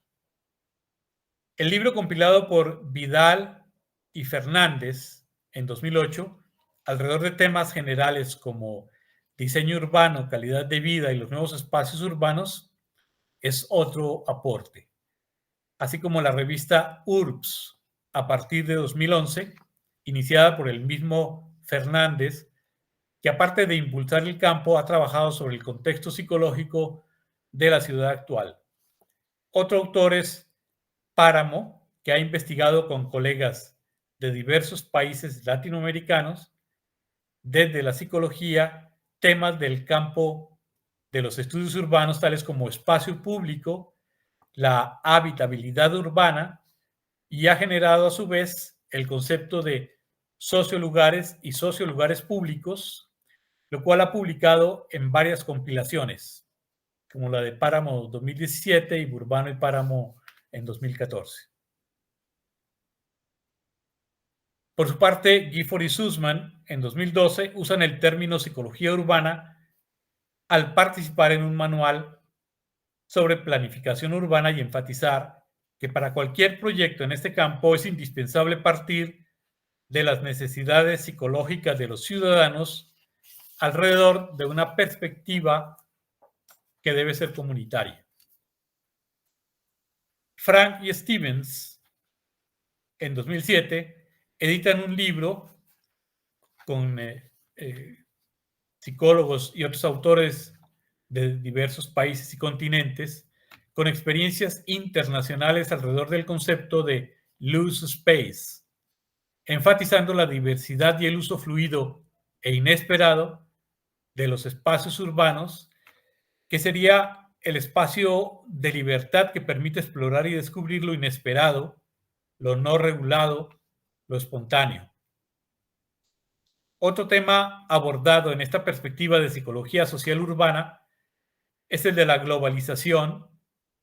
El libro compilado por Vidal y Fernández en 2008, alrededor de temas generales como diseño urbano, calidad de vida y los nuevos espacios urbanos, es otro aporte. así como la revista Urbs a partir de 2011, iniciada por el mismo Fernández, que aparte de impulsar el campo, ha trabajado sobre el contexto psicológico de la ciudad actual. Otro autor es Páramo, que ha investigado con colegas de diversos países latinoamericanos desde la psicología temas del campo de los estudios urbanos, tales como espacio público, la habitabilidad urbana, y ha generado a su vez el concepto de sociolugares y sociolugares públicos, lo cual ha publicado en varias compilaciones, como la de Páramo 2017 y Urbano y Páramo en 2014. Por su parte, Gifford y Sussman, en 2012, usan el término psicología urbana al participar en un manual sobre planificación urbana y enfatizar que para cualquier proyecto en este campo es indispensable partir de las necesidades psicológicas de los ciudadanos alrededor de una perspectiva que debe ser comunitaria. Frank y Stevens, en 2007, editan un libro con psicólogos y otros autores de diversos países y continentes con experiencias internacionales alrededor del concepto de loose space, enfatizando la diversidad y el uso fluido e inesperado de los espacios urbanos, que sería el espacio de libertad que permite explorar y descubrir lo inesperado, lo no regulado, lo espontáneo. Otro tema abordado en esta perspectiva de psicología social urbana es el de la globalización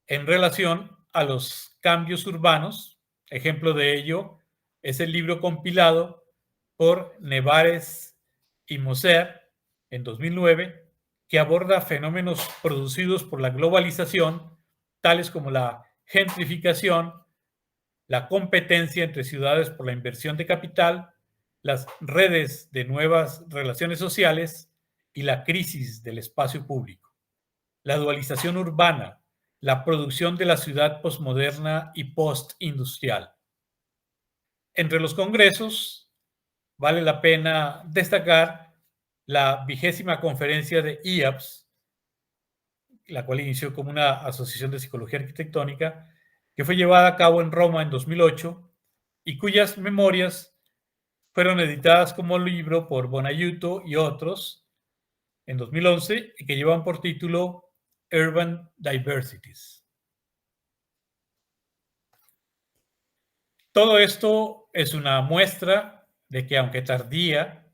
en relación a los cambios urbanos. Ejemplo de ello es el libro compilado por Nevares y Moser en 2009, que aborda fenómenos producidos por la globalización, tales como la gentrificación, la competencia entre ciudades por la inversión de capital, las redes de nuevas relaciones sociales y la crisis del espacio público. La dualización urbana, la producción de la ciudad posmoderna y postindustrial. Entre los congresos, vale la pena destacar la 20ª conferencia de IAPS, la cual inició como una asociación de psicología arquitectónica, que fue llevada a cabo en Roma en 2008 y cuyas memorias fueron editadas como libro por Bonaiuto y otros en 2011 y que llevan por título Urban Diversities. Todo esto es una muestra de que, aunque tardía,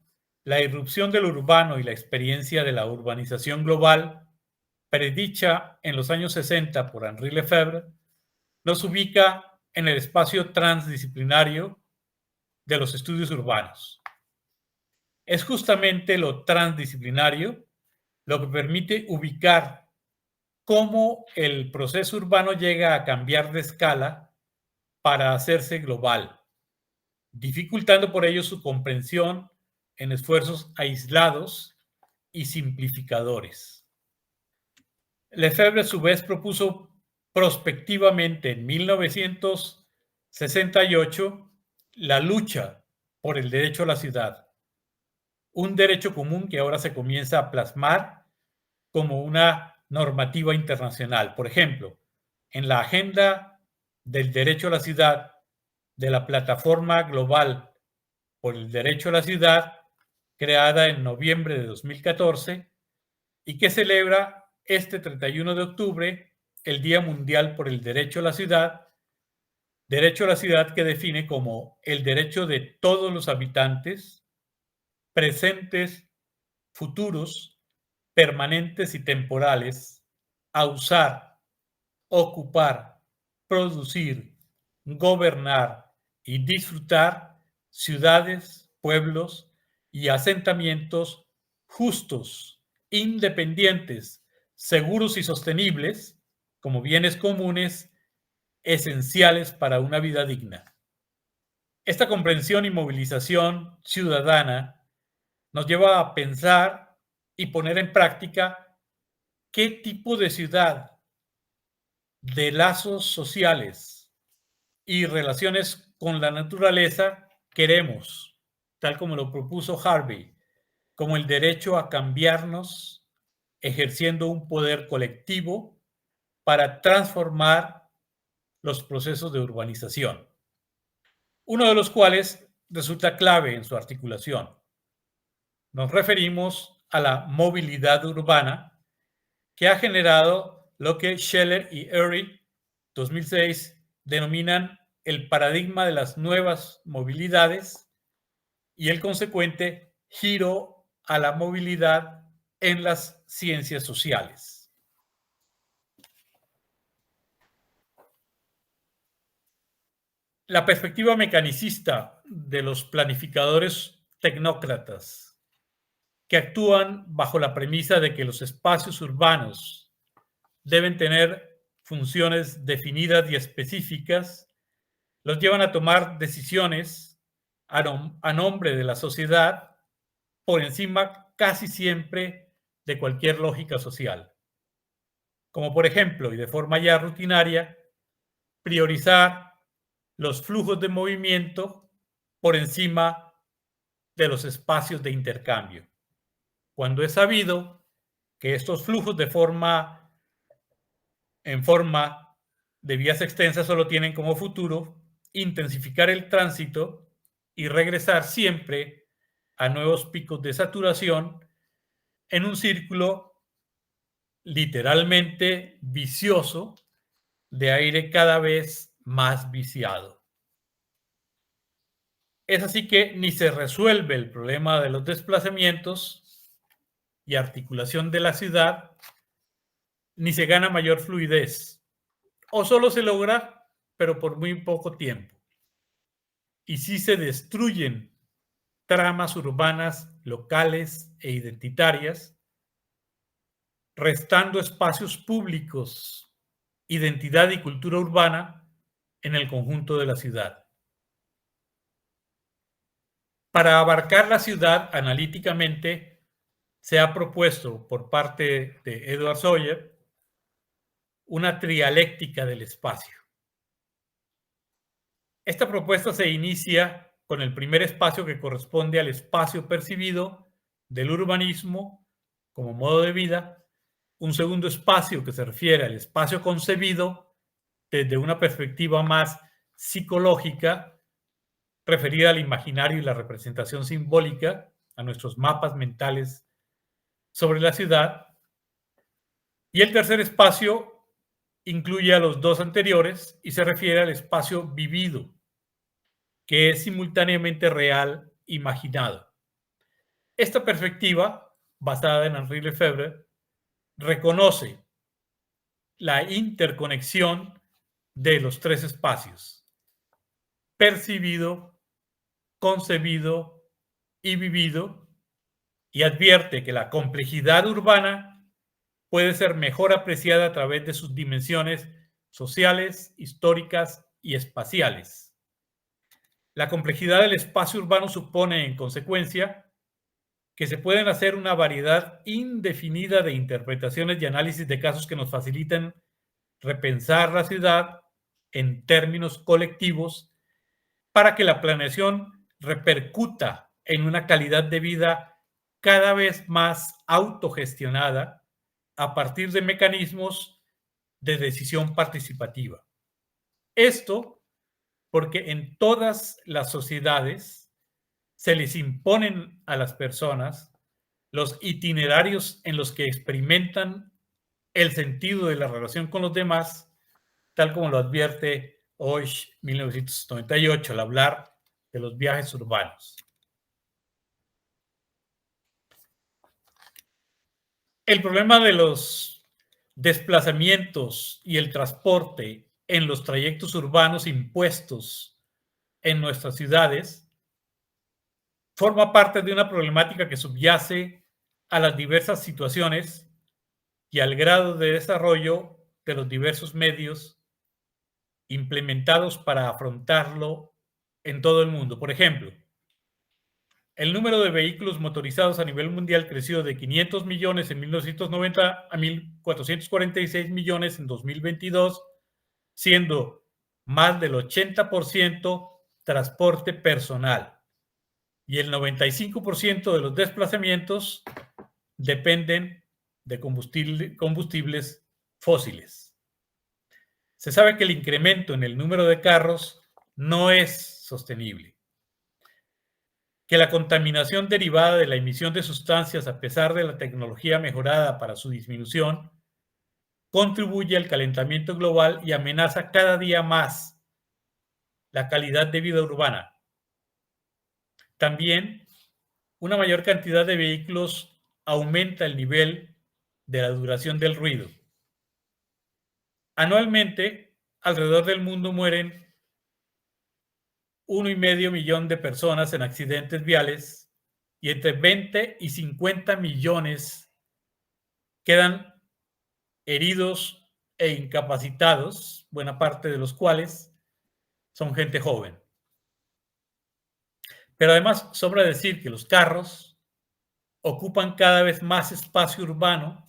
la irrupción del urbano y la experiencia de la urbanización global, predicha en los años 60 por Henri Lefebvre, nos ubica en el espacio transdisciplinario de los estudios urbanos. Es justamente lo transdisciplinario lo que permite ubicar cómo el proceso urbano llega a cambiar de escala para hacerse global, dificultando por ello su comprensión en esfuerzos aislados y simplificadores. Lefebvre, a su vez, propuso prospectivamente en 1968 la lucha por el derecho a la ciudad, un derecho común que ahora se comienza a plasmar como una normativa internacional. Por ejemplo, en la agenda del derecho a la ciudad de la Plataforma Global por el Derecho a la Ciudad, creada en noviembre de 2014 y que celebra este 31 de octubre el Día Mundial por el Derecho a la Ciudad, derecho a la ciudad que define como el derecho de todos los habitantes, presentes, futuros, permanentes y temporales, a usar, ocupar, producir, gobernar y disfrutar ciudades, pueblos y asentamientos justos, independientes, seguros y sostenibles como bienes comunes esenciales para una vida digna. Esta comprensión y movilización ciudadana nos lleva a pensar y poner en práctica qué tipo de ciudad, de lazos sociales, y relaciones con la naturaleza queremos, tal como lo propuso Harvey, como el derecho a cambiarnos, ejerciendo un poder colectivo para transformar los procesos de urbanización, uno de los cuales resulta clave en su articulación. Nos referimos a la movilidad urbana que ha generado lo que Scheller y Ehring, 2006, denominan el paradigma de las nuevas movilidades y el consecuente giro a la movilidad en las ciencias sociales. La perspectiva mecanicista de los planificadores tecnócratas que actúan bajo la premisa de que los espacios urbanos deben tener funciones definidas y específicas, los llevan a tomar decisiones a nombre de la sociedad por encima casi siempre de cualquier lógica social. Como por ejemplo, y de forma ya rutinaria, priorizar los flujos de movimiento por encima de los espacios de intercambio, cuando es sabido que estos flujos en forma de vías extensas solo tienen como futuro intensificar el tránsito y regresar siempre a nuevos picos de saturación en un círculo literalmente vicioso de aire cada vez más viciado. Es así que ni se resuelve el problema de los desplazamientos y articulación de la ciudad, ni se gana mayor fluidez, o solo se logra, pero por muy poco tiempo. Y sí se destruyen tramas urbanas locales e identitarias, restando espacios públicos, identidad y cultura urbana en el conjunto de la ciudad. Para abarcar la ciudad analíticamente, se ha propuesto por parte de Edward Sawyer una trialéctica del espacio. Esta propuesta se inicia con el primer espacio que corresponde al espacio percibido del urbanismo como modo de vida, un segundo espacio que se refiere al espacio concebido desde una perspectiva más psicológica, referida al imaginario y la representación simbólica, a nuestros mapas mentales sobre la ciudad. Y el tercer espacio incluye a los dos anteriores y se refiere al espacio vivido, que es simultáneamente real, imaginado. Esta perspectiva, basada en Henri Lefebvre, reconoce la interconexión de los tres espacios: percibido, concebido y vivido, y advierte que la complejidad urbana puede ser mejor apreciada a través de sus dimensiones sociales, históricas y espaciales. La complejidad del espacio urbano supone, en consecuencia, que se pueden hacer una variedad indefinida de interpretaciones y análisis de casos que nos faciliten repensar la ciudad en términos colectivos para que la planeación repercuta en una calidad de vida cada vez más autogestionada a partir de mecanismos de decisión participativa. Esto porque en todas las sociedades se les imponen a las personas los itinerarios en los que experimentan el sentido de la relación con los demás, tal como lo advierte Oish 1998 al hablar de los viajes urbanos. El problema de los desplazamientos y el transporte en los trayectos urbanos impuestos en nuestras ciudades forma parte de una problemática que subyace a las diversas situaciones y al grado de desarrollo de los diversos medios implementados para afrontarlo en todo el mundo. Por ejemplo, el número de vehículos motorizados a nivel mundial creció de 500 millones en 1990 a 1.446 millones en 2022, siendo más del 80% transporte personal y el 95% de los desplazamientos dependen de combustibles fósiles. Se sabe que el incremento en el número de carros no es sostenible, que la contaminación derivada de la emisión de sustancias, a pesar de la tecnología mejorada para su disminución, contribuye al calentamiento global y amenaza cada día más la calidad de vida urbana. También, una mayor cantidad de vehículos aumenta el nivel de la duración del ruido. Anualmente, alrededor del mundo mueren 1,5 millones de personas en accidentes viales y entre 20 y 50 millones quedan heridos e incapacitados, buena parte de los cuales son gente joven. Pero además sobra decir que los carros ocupan cada vez más espacio urbano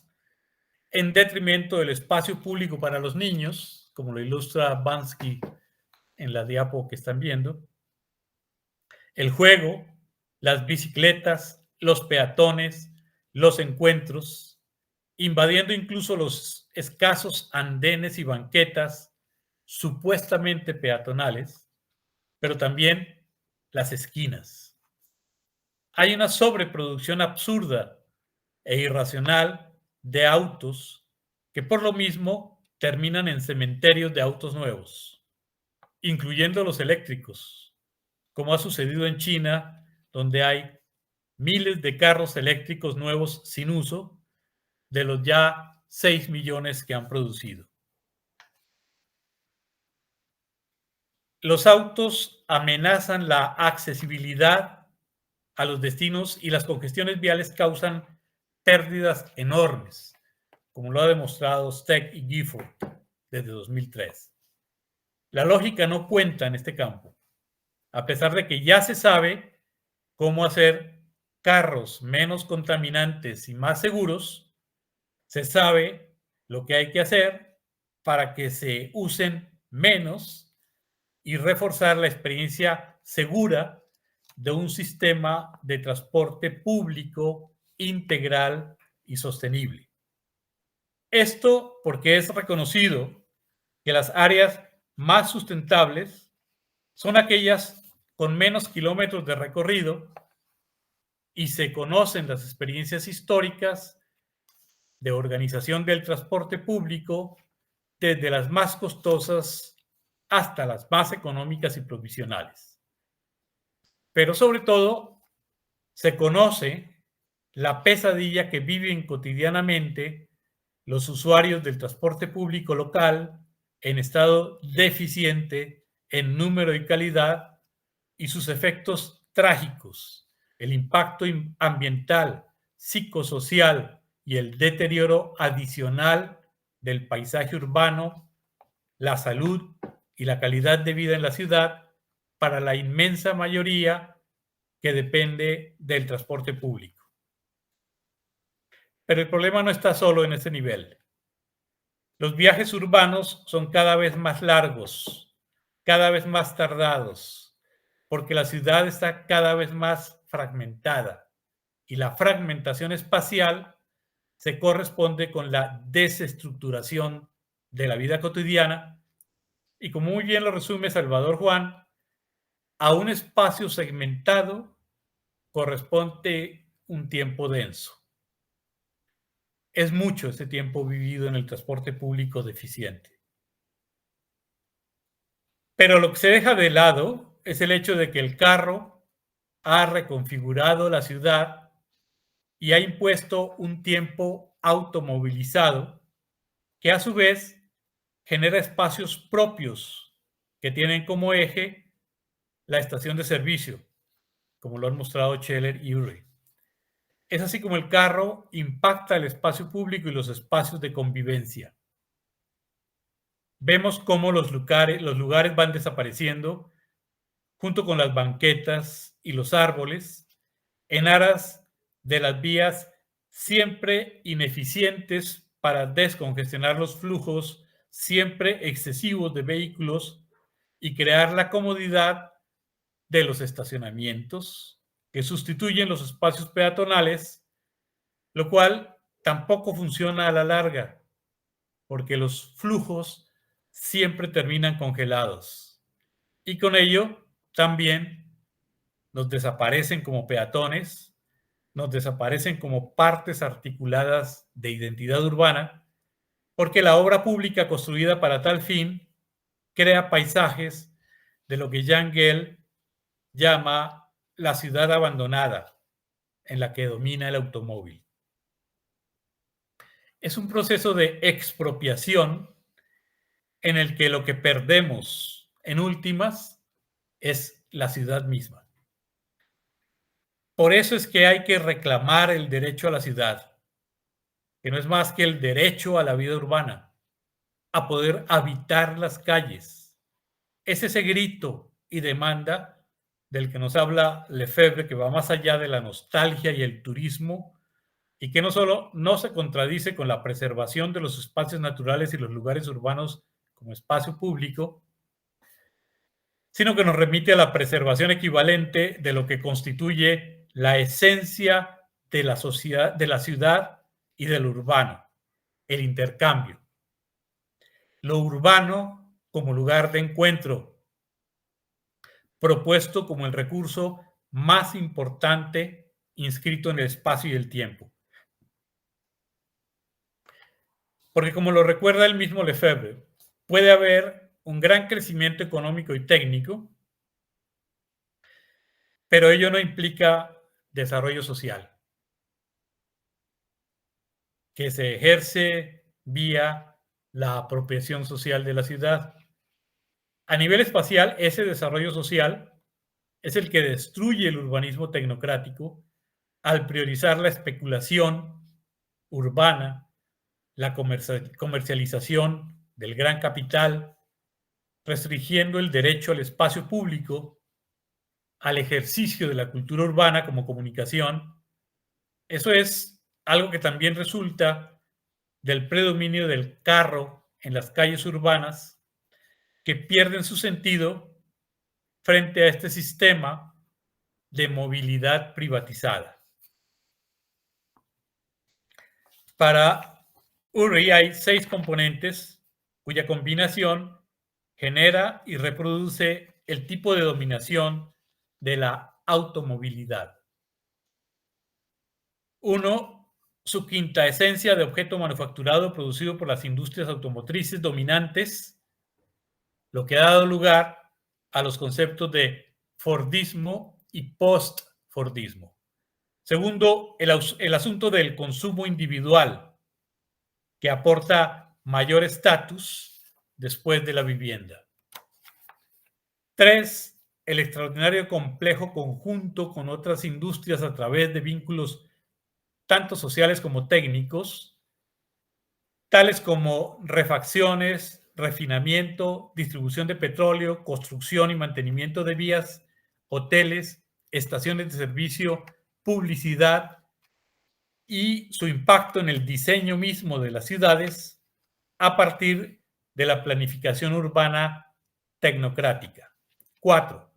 en detrimento del espacio público para los niños, como lo ilustra Bansky en la diapo que están viendo, el juego, las bicicletas, los peatones, los encuentros, invadiendo incluso los escasos andenes y banquetas supuestamente peatonales, pero también las esquinas. Hay una sobreproducción absurda e irracional de autos que por lo mismo terminan en cementerios de autos nuevos, incluyendo los eléctricos, como ha sucedido en China, donde hay miles de carros eléctricos nuevos sin uso de los ya 6 millones que han producido. Los autos amenazan la accesibilidad a los destinos y las congestiones viales causan pérdidas enormes, como lo ha demostrado Steck y Gifford desde 2003. La lógica no cuenta en este campo, a pesar de que ya se sabe cómo hacer carros menos contaminantes y más seguros. Se sabe lo que hay que hacer para que se usen menos y reforzar la experiencia segura de un sistema de transporte público integral y sostenible. Esto porque es reconocido que las áreas más sustentables son aquellas con menos kilómetros de recorrido y se conocen las experiencias históricas de organización del transporte público desde las más costosas hasta las más económicas y provisionales. Pero sobre todo, se conoce la pesadilla que viven cotidianamente los usuarios del transporte público local en estado deficiente en número y calidad y sus efectos trágicos, el impacto ambiental, psicosocial y el deterioro adicional del paisaje urbano, la salud y la calidad de vida en la ciudad para la inmensa mayoría que depende del transporte público. Pero el problema no está solo en ese nivel. Los viajes urbanos son cada vez más largos, cada vez más tardados, porque la ciudad está cada vez más fragmentada y la fragmentación espacial se corresponde con la desestructuración de la vida cotidiana y, como muy bien lo resume Salvador Juan, a un espacio segmentado corresponde un tiempo denso. Es mucho ese tiempo vivido en el transporte público deficiente. Pero lo que se deja de lado es el hecho de que el carro ha reconfigurado la ciudad y ha impuesto un tiempo automovilizado que a su vez genera espacios propios que tienen como eje la estación de servicio, como lo han mostrado Scheller y Urey. Es así como el carro impacta el espacio público y los espacios de convivencia. Vemos cómo los lugares van desapareciendo junto con las banquetas y los árboles en aras de las vías siempre ineficientes para descongestionar los flujos siempre excesivos de vehículos y crear la comodidad de los estacionamientos que sustituyen los espacios peatonales, lo cual tampoco funciona a la larga, porque los flujos siempre terminan congelados. Y con ello también nos desaparecen como peatones, nos desaparecen como partes articuladas de identidad urbana, porque la obra pública construida para tal fin crea paisajes de lo que Jan Gehl llama la ciudad abandonada, en la que domina el automóvil. Es un proceso de expropiación en el que lo que perdemos en últimas es la ciudad misma. Por eso es que hay que reclamar el derecho a la ciudad, que no es más que el derecho a la vida urbana, a poder habitar las calles. Es ese grito y demanda del que nos habla Lefebvre, que va más allá de la nostalgia y el turismo, y que no solo no se contradice con la preservación de los espacios naturales y los lugares urbanos como espacio público, sino que nos remite a la preservación equivalente de lo que constituye la esencia de la sociedad, de la ciudad y del urbano, el intercambio. Lo urbano como lugar de encuentro, propuesto como el recurso más importante inscrito en el espacio y el tiempo. Porque como lo recuerda el mismo Lefebvre, puede haber un gran crecimiento económico y técnico, pero ello no implica desarrollo social, que se ejerce vía la apropiación social de la ciudad. A nivel espacial, ese desarrollo social es el que destruye el urbanismo tecnocrático al priorizar la especulación urbana, la comercialización del gran capital, restringiendo el derecho al espacio público, al ejercicio de la cultura urbana como comunicación. Eso es algo que también resulta del predominio del carro en las calles urbanas, que pierden su sentido frente a este sistema de movilidad privatizada. Para Urry hay 6 componentes cuya combinación genera y reproduce el tipo de dominación de la automovilidad. 1. Su quinta esencia de objeto manufacturado producido por las industrias automotrices dominantes, lo que ha dado lugar a los conceptos de Fordismo y post-Fordismo. Segundo, el asunto del consumo individual, que aporta mayor estatus después de la vivienda. 3. El extraordinario complejo conjunto con otras industrias a través de vínculos tanto sociales como técnicos, tales como refacciones, refinamiento, distribución de petróleo, construcción y mantenimiento de vías, hoteles, estaciones de servicio, publicidad y su impacto en el diseño mismo de las ciudades a partir de la planificación urbana tecnocrática. 4.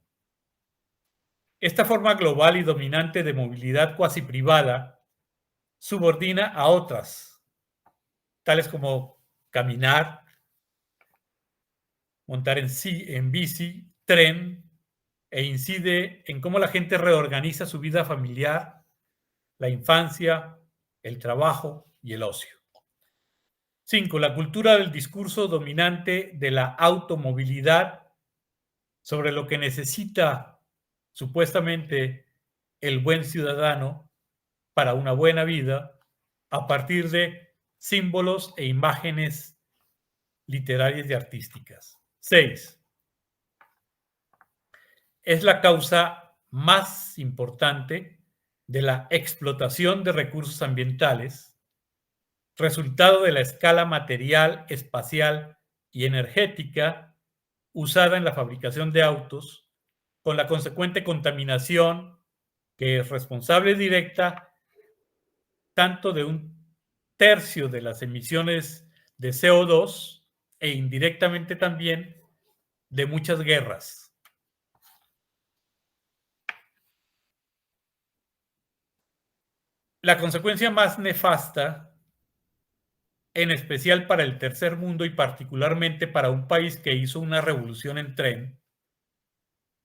Esta forma global y dominante de movilidad cuasi privada subordina a otras, tales como caminar, montar en bici, tren, e incide en cómo la gente reorganiza su vida familiar, la infancia, el trabajo y el ocio. 5. La cultura del discurso dominante de la automovilidad sobre lo que necesita supuestamente el buen ciudadano para una buena vida a partir de símbolos e imágenes literarias y artísticas. 6. Es la causa más importante de la explotación de recursos ambientales, resultado de la escala material, espacial y energética usada en la fabricación de autos, con la consecuente contaminación que es responsable directa tanto de 1/3 de las emisiones de CO2 e indirectamente también de muchas guerras. La consecuencia más nefasta, en especial para el tercer mundo y particularmente para un país que hizo una revolución en tren,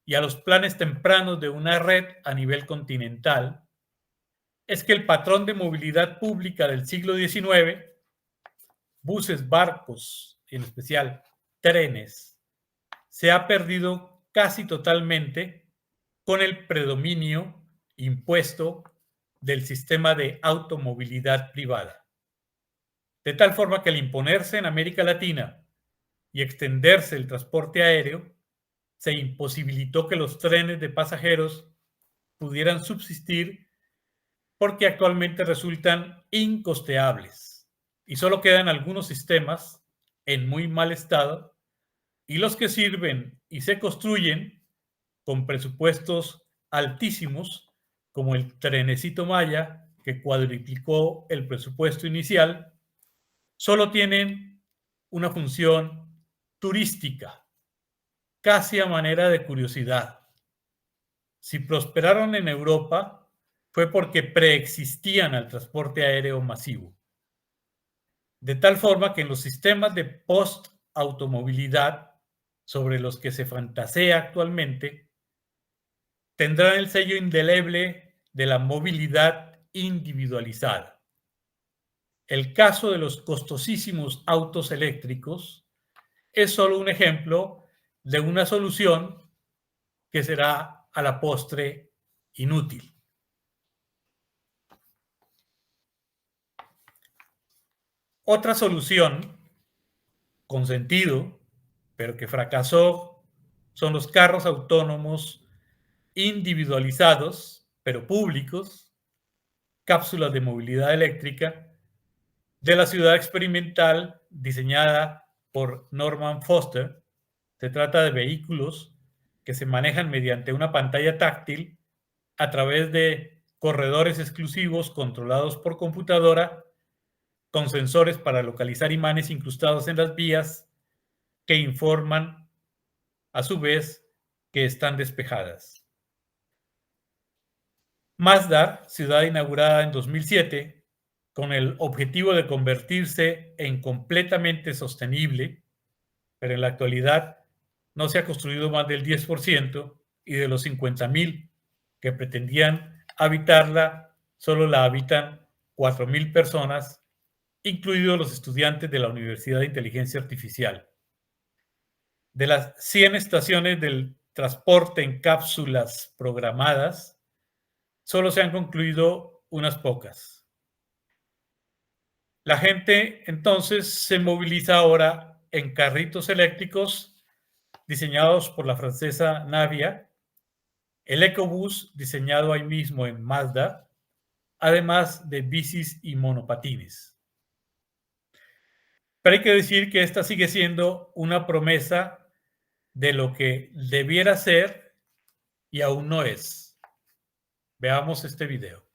y a los planes tempranos de una red a nivel continental, es que el patrón de movilidad pública del siglo XIX, buses, barcos, y en especial trenes, se ha perdido casi totalmente con el predominio impuesto del sistema de automovilidad privada. De tal forma que al imponerse en América Latina y extenderse el transporte aéreo, se imposibilitó que los trenes de pasajeros pudieran subsistir porque actualmente resultan incosteables y solo quedan algunos sistemas en muy mal estado y los que sirven y se construyen con presupuestos altísimos, como el Trenecito Maya, que cuadriplicó el presupuesto inicial, solo tienen una función turística, casi a manera de curiosidad. Si prosperaron en Europa, fue porque preexistían al transporte aéreo masivo. De tal forma que en los sistemas de post-automovilidad sobre los que se fantasea actualmente, tendrán el sello indeleble de la movilidad individualizada. El caso de los costosísimos autos eléctricos es solo un ejemplo de una solución que será a la postre inútil. Otra solución con sentido, pero que fracasó, son los carros autónomos individualizados, pero públicos, cápsulas de movilidad eléctrica, de la ciudad experimental diseñada por Norman Foster. Se trata de vehículos que se manejan mediante una pantalla táctil a través de corredores exclusivos controlados por computadora con sensores para localizar imanes incrustados en las vías que informan a su vez que están despejadas. Masdar, ciudad inaugurada en 2007, con el objetivo de convertirse en completamente sostenible, pero en la actualidad no se ha construido más del 10% y de los 50,000 que pretendían habitarla, solo la habitan 4,000 personas, incluidos los estudiantes de la Universidad de Inteligencia Artificial. De las 100 estaciones del transporte en cápsulas programadas, solo se han concluido unas pocas. La gente entonces se moviliza ahora en carritos eléctricos diseñados por la francesa Navia, el EcoBus diseñado ahí mismo en Mazda, además de bicis y monopatines. Pero hay que decir que esta sigue siendo una promesa de lo que debiera ser y aún no es. Veamos este video.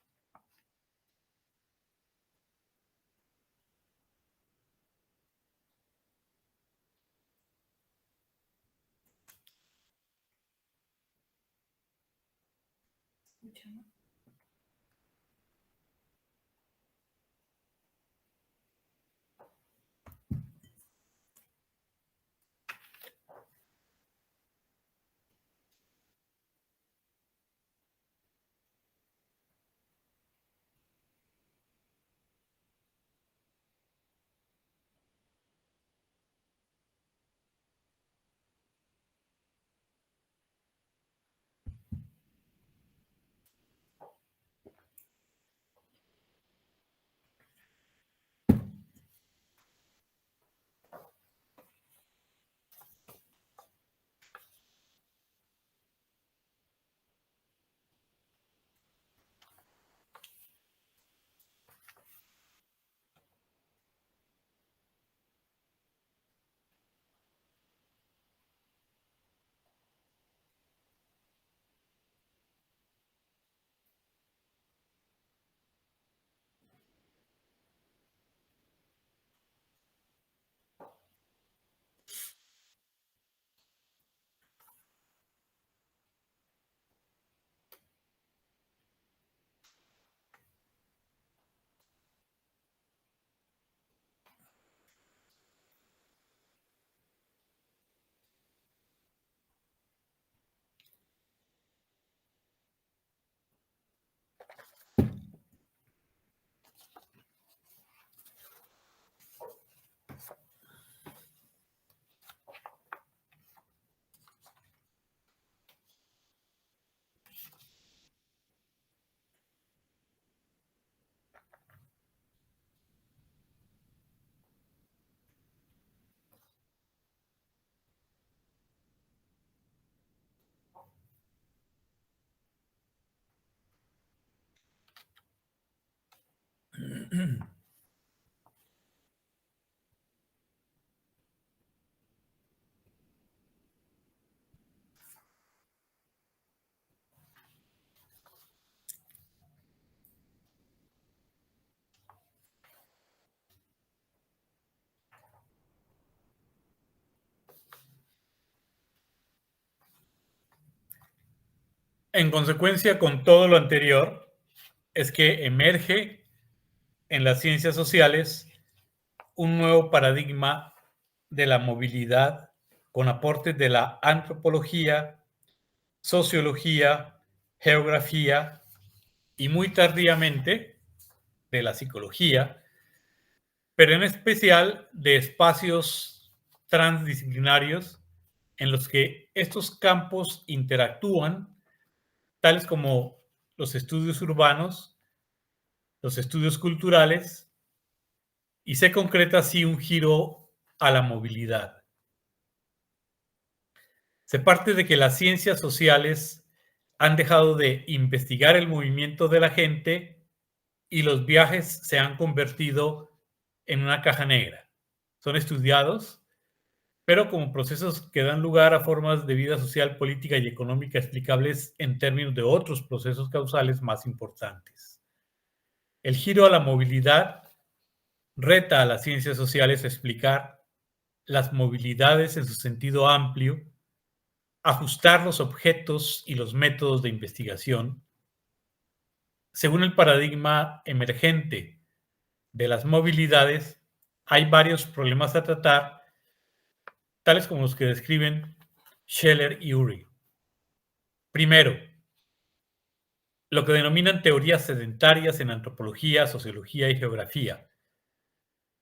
En consecuencia con todo lo anterior, es que emerge en las ciencias sociales un nuevo paradigma de la movilidad con aportes de la antropología, sociología, geografía y muy tardíamente de la psicología, pero en especial de espacios transdisciplinarios en los que estos campos interactúan, tales como los estudios urbanos, los estudios culturales, y se concreta así un giro a la movilidad. Se parte de que las ciencias sociales han dejado de investigar el movimiento de la gente y los viajes se han convertido en una caja negra. Son estudiados, pero como procesos que dan lugar a formas de vida social, política y económica explicables en términos de otros procesos causales más importantes. El giro a la movilidad reta a las ciencias sociales a explicar las movilidades en su sentido amplio, ajustar los objetos y los métodos de investigación según el paradigma emergente de las movilidades. Hay varios problemas a tratar, tales como los que describen Scheller y Urey. Primero, lo que denominan teorías sedentarias en antropología, sociología y geografía.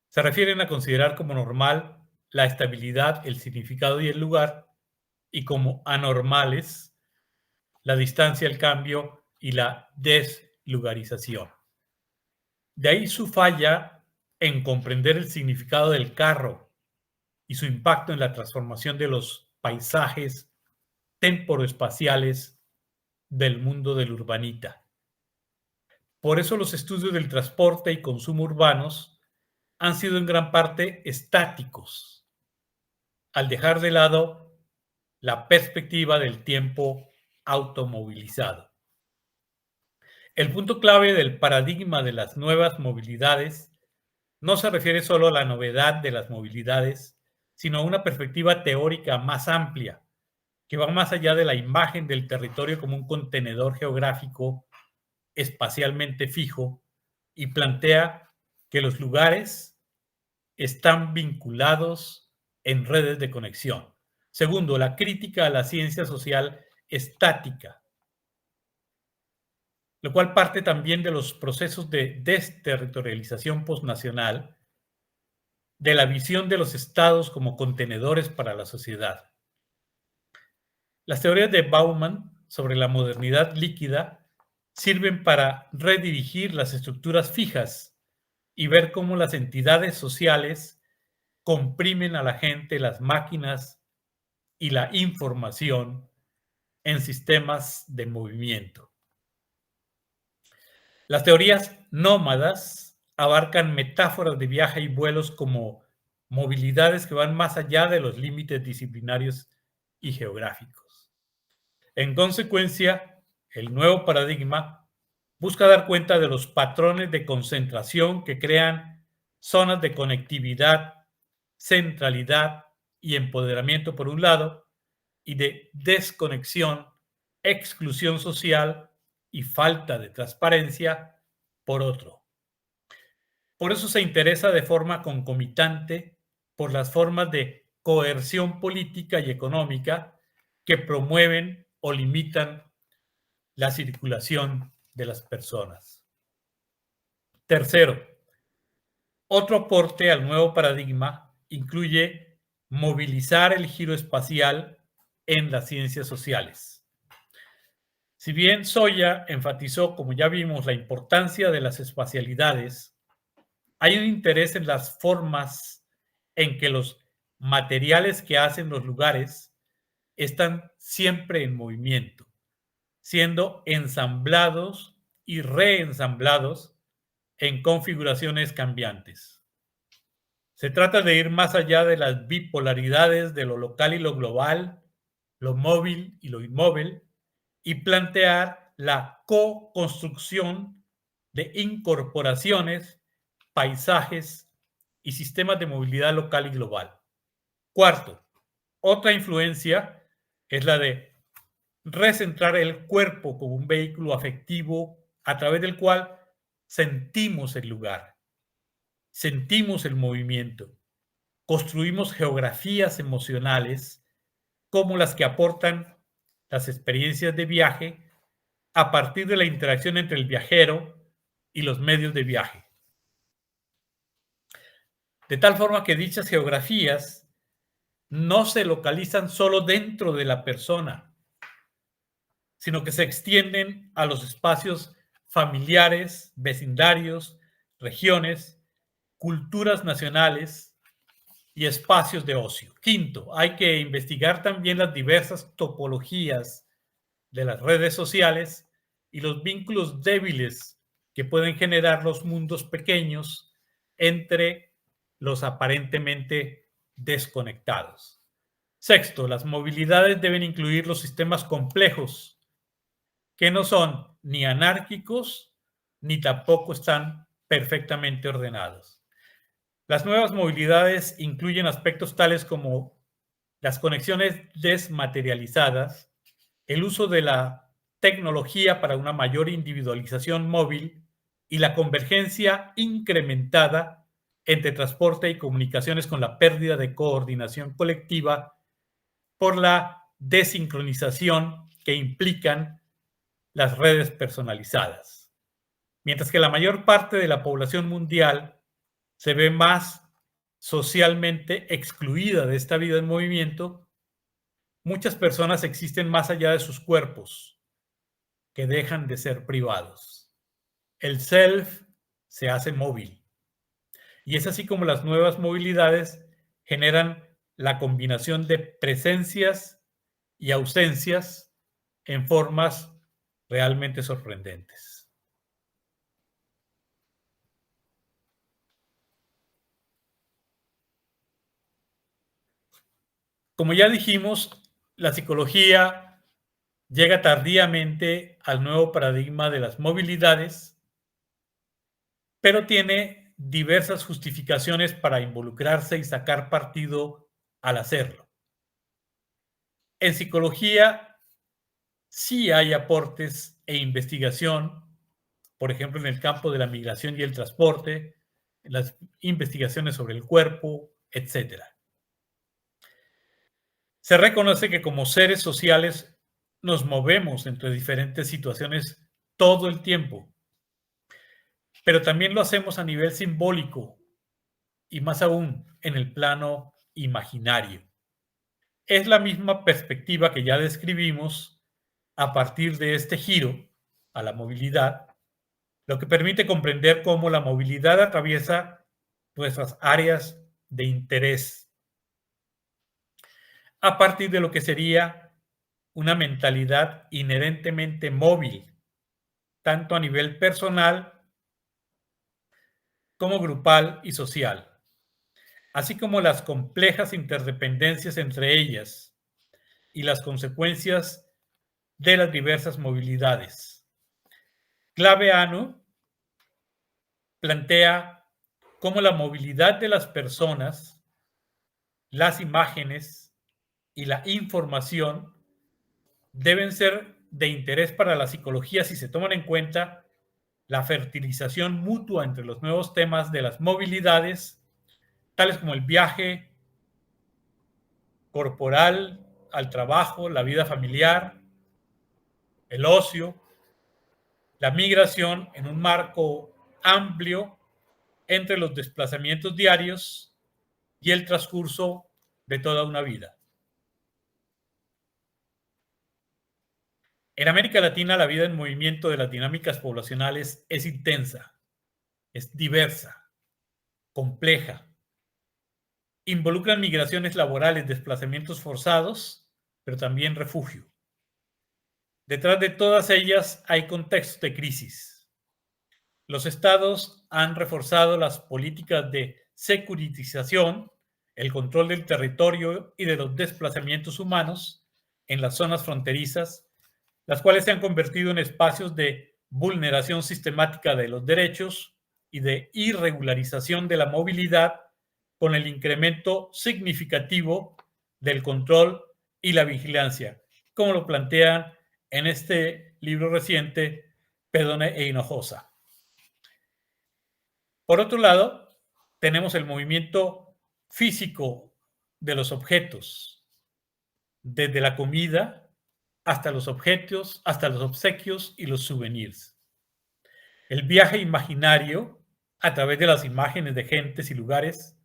Se refieren a considerar como normal la estabilidad, el significado y el lugar, y como anormales la distancia, el cambio y la deslugarización. De ahí su falla en comprender el significado del carro y su impacto en la transformación de los paisajes temporoespaciales del mundo del urbanita. Por eso los estudios del transporte y consumo urbanos han sido en gran parte estáticos, al dejar de lado la perspectiva del tiempo automovilizado. El punto clave del paradigma de las nuevas movilidades no se refiere solo a la novedad de las movilidades, sino a una perspectiva teórica más amplia, que va más allá de la imagen del territorio como un contenedor geográfico espacialmente fijo y plantea que los lugares están vinculados en redes de conexión. Segundo, la crítica a la ciencia social estática, lo cual parte también de los procesos de desterritorialización postnacional, de la visión de los estados como contenedores para la sociedad. Las teorías de Bauman sobre la modernidad líquida sirven para redirigir las estructuras fijas y ver cómo las entidades sociales comprimen a la gente, las máquinas y la información en sistemas de movimiento. Las teorías nómadas abarcan metáforas de viaje y vuelos como movilidades que van más allá de los límites disciplinarios y geográficos. En consecuencia, el nuevo paradigma busca dar cuenta de los patrones de concentración que crean zonas de conectividad, centralidad y empoderamiento por un lado, y de desconexión, exclusión social y falta de transparencia por otro. Por eso se interesa de forma concomitante por las formas de coerción política y económica que promueven o limitan la circulación de las personas. Tercero, otro aporte al nuevo paradigma incluye movilizar el giro espacial en las ciencias sociales. Si bien Soya enfatizó, como ya vimos, la importancia de las espacialidades, hay un interés en las formas en que los materiales que hacen los lugares están siempre en movimiento, siendo ensamblados y reensamblados en configuraciones cambiantes. Se trata de ir más allá de las bipolaridades de lo local y lo global, lo móvil y lo inmóvil, y plantear la co-construcción de incorporaciones, paisajes y sistemas de movilidad local y global. Cuarto, otra influencia es la de recentrar el cuerpo como un vehículo afectivo a través del cual sentimos el lugar, sentimos el movimiento, construimos geografías emocionales como las que aportan las experiencias de viaje a partir de la interacción entre el viajero y los medios de viaje. De tal forma que dichas geografías no se localizan solo dentro de la persona, sino que se extienden a los espacios familiares, vecindarios, regiones, culturas nacionales y espacios de ocio. Quinto, hay que investigar también las diversas topologías de las redes sociales y los vínculos débiles que pueden generar los mundos pequeños entre los aparentemente desconectados. Sexto, las movilidades deben incluir los sistemas complejos que no son ni anárquicos ni tampoco están perfectamente ordenados. Las nuevas movilidades incluyen aspectos tales como las conexiones desmaterializadas, el uso de la tecnología para una mayor individualización móvil y la convergencia incrementada entre transporte y comunicaciones con la pérdida de coordinación colectiva por la desincronización que implican las redes personalizadas. Mientras que la mayor parte de la población mundial se ve más socialmente excluida de esta vida en movimiento, muchas personas existen más allá de sus cuerpos, que dejan de ser privados. El self se hace móvil. Y es así como las nuevas movilidades generan la combinación de presencias y ausencias en formas realmente sorprendentes. Como ya dijimos, la psicología llega tardíamente al nuevo paradigma de las movilidades, pero tiene diversas justificaciones para involucrarse y sacar partido al hacerlo. En psicología sí hay aportes e investigación, por ejemplo, en el campo de la migración y el transporte, en las investigaciones sobre el cuerpo, etc. Se reconoce que como seres sociales nos movemos entre diferentes situaciones todo el tiempo, pero también lo hacemos a nivel simbólico y más aún en el plano imaginario. Es la misma perspectiva que ya describimos a partir de este giro a la movilidad, lo que permite comprender cómo la movilidad atraviesa nuestras áreas de interés a partir de lo que sería una mentalidad inherentemente móvil, tanto a nivel personal como grupal y social, así como las complejas interdependencias entre ellas y las consecuencias de las diversas movilidades. Claveano plantea cómo la movilidad de las personas, las imágenes y la información deben ser de interés para la psicología si se toman en cuenta la fertilización mutua entre los nuevos temas de las movilidades, tales como el viaje corporal al trabajo, la vida familiar, el ocio, la migración en un marco amplio entre los desplazamientos diarios y el transcurso de toda una vida. En América Latina, la vida en movimiento de las dinámicas poblacionales es intensa, es diversa, compleja. Involucran migraciones laborales, desplazamientos forzados, pero también refugio. Detrás de todas ellas hay contextos de crisis. los estados han reforzado las políticas de securitización, el control del territorio y de los desplazamientos humanos en las zonas fronterizas, las cuales se han convertido en espacios de vulneración sistemática de los derechos y de irregularización de la movilidad, con el incremento significativo del control y la vigilancia, como lo plantean en este libro reciente Pedone e Hinojosa. Por otro lado, tenemos el movimiento físico de los objetos, desde la comida hasta los objetos, hasta los obsequios y los souvenirs. El viaje imaginario a través de las imágenes de gentes y lugares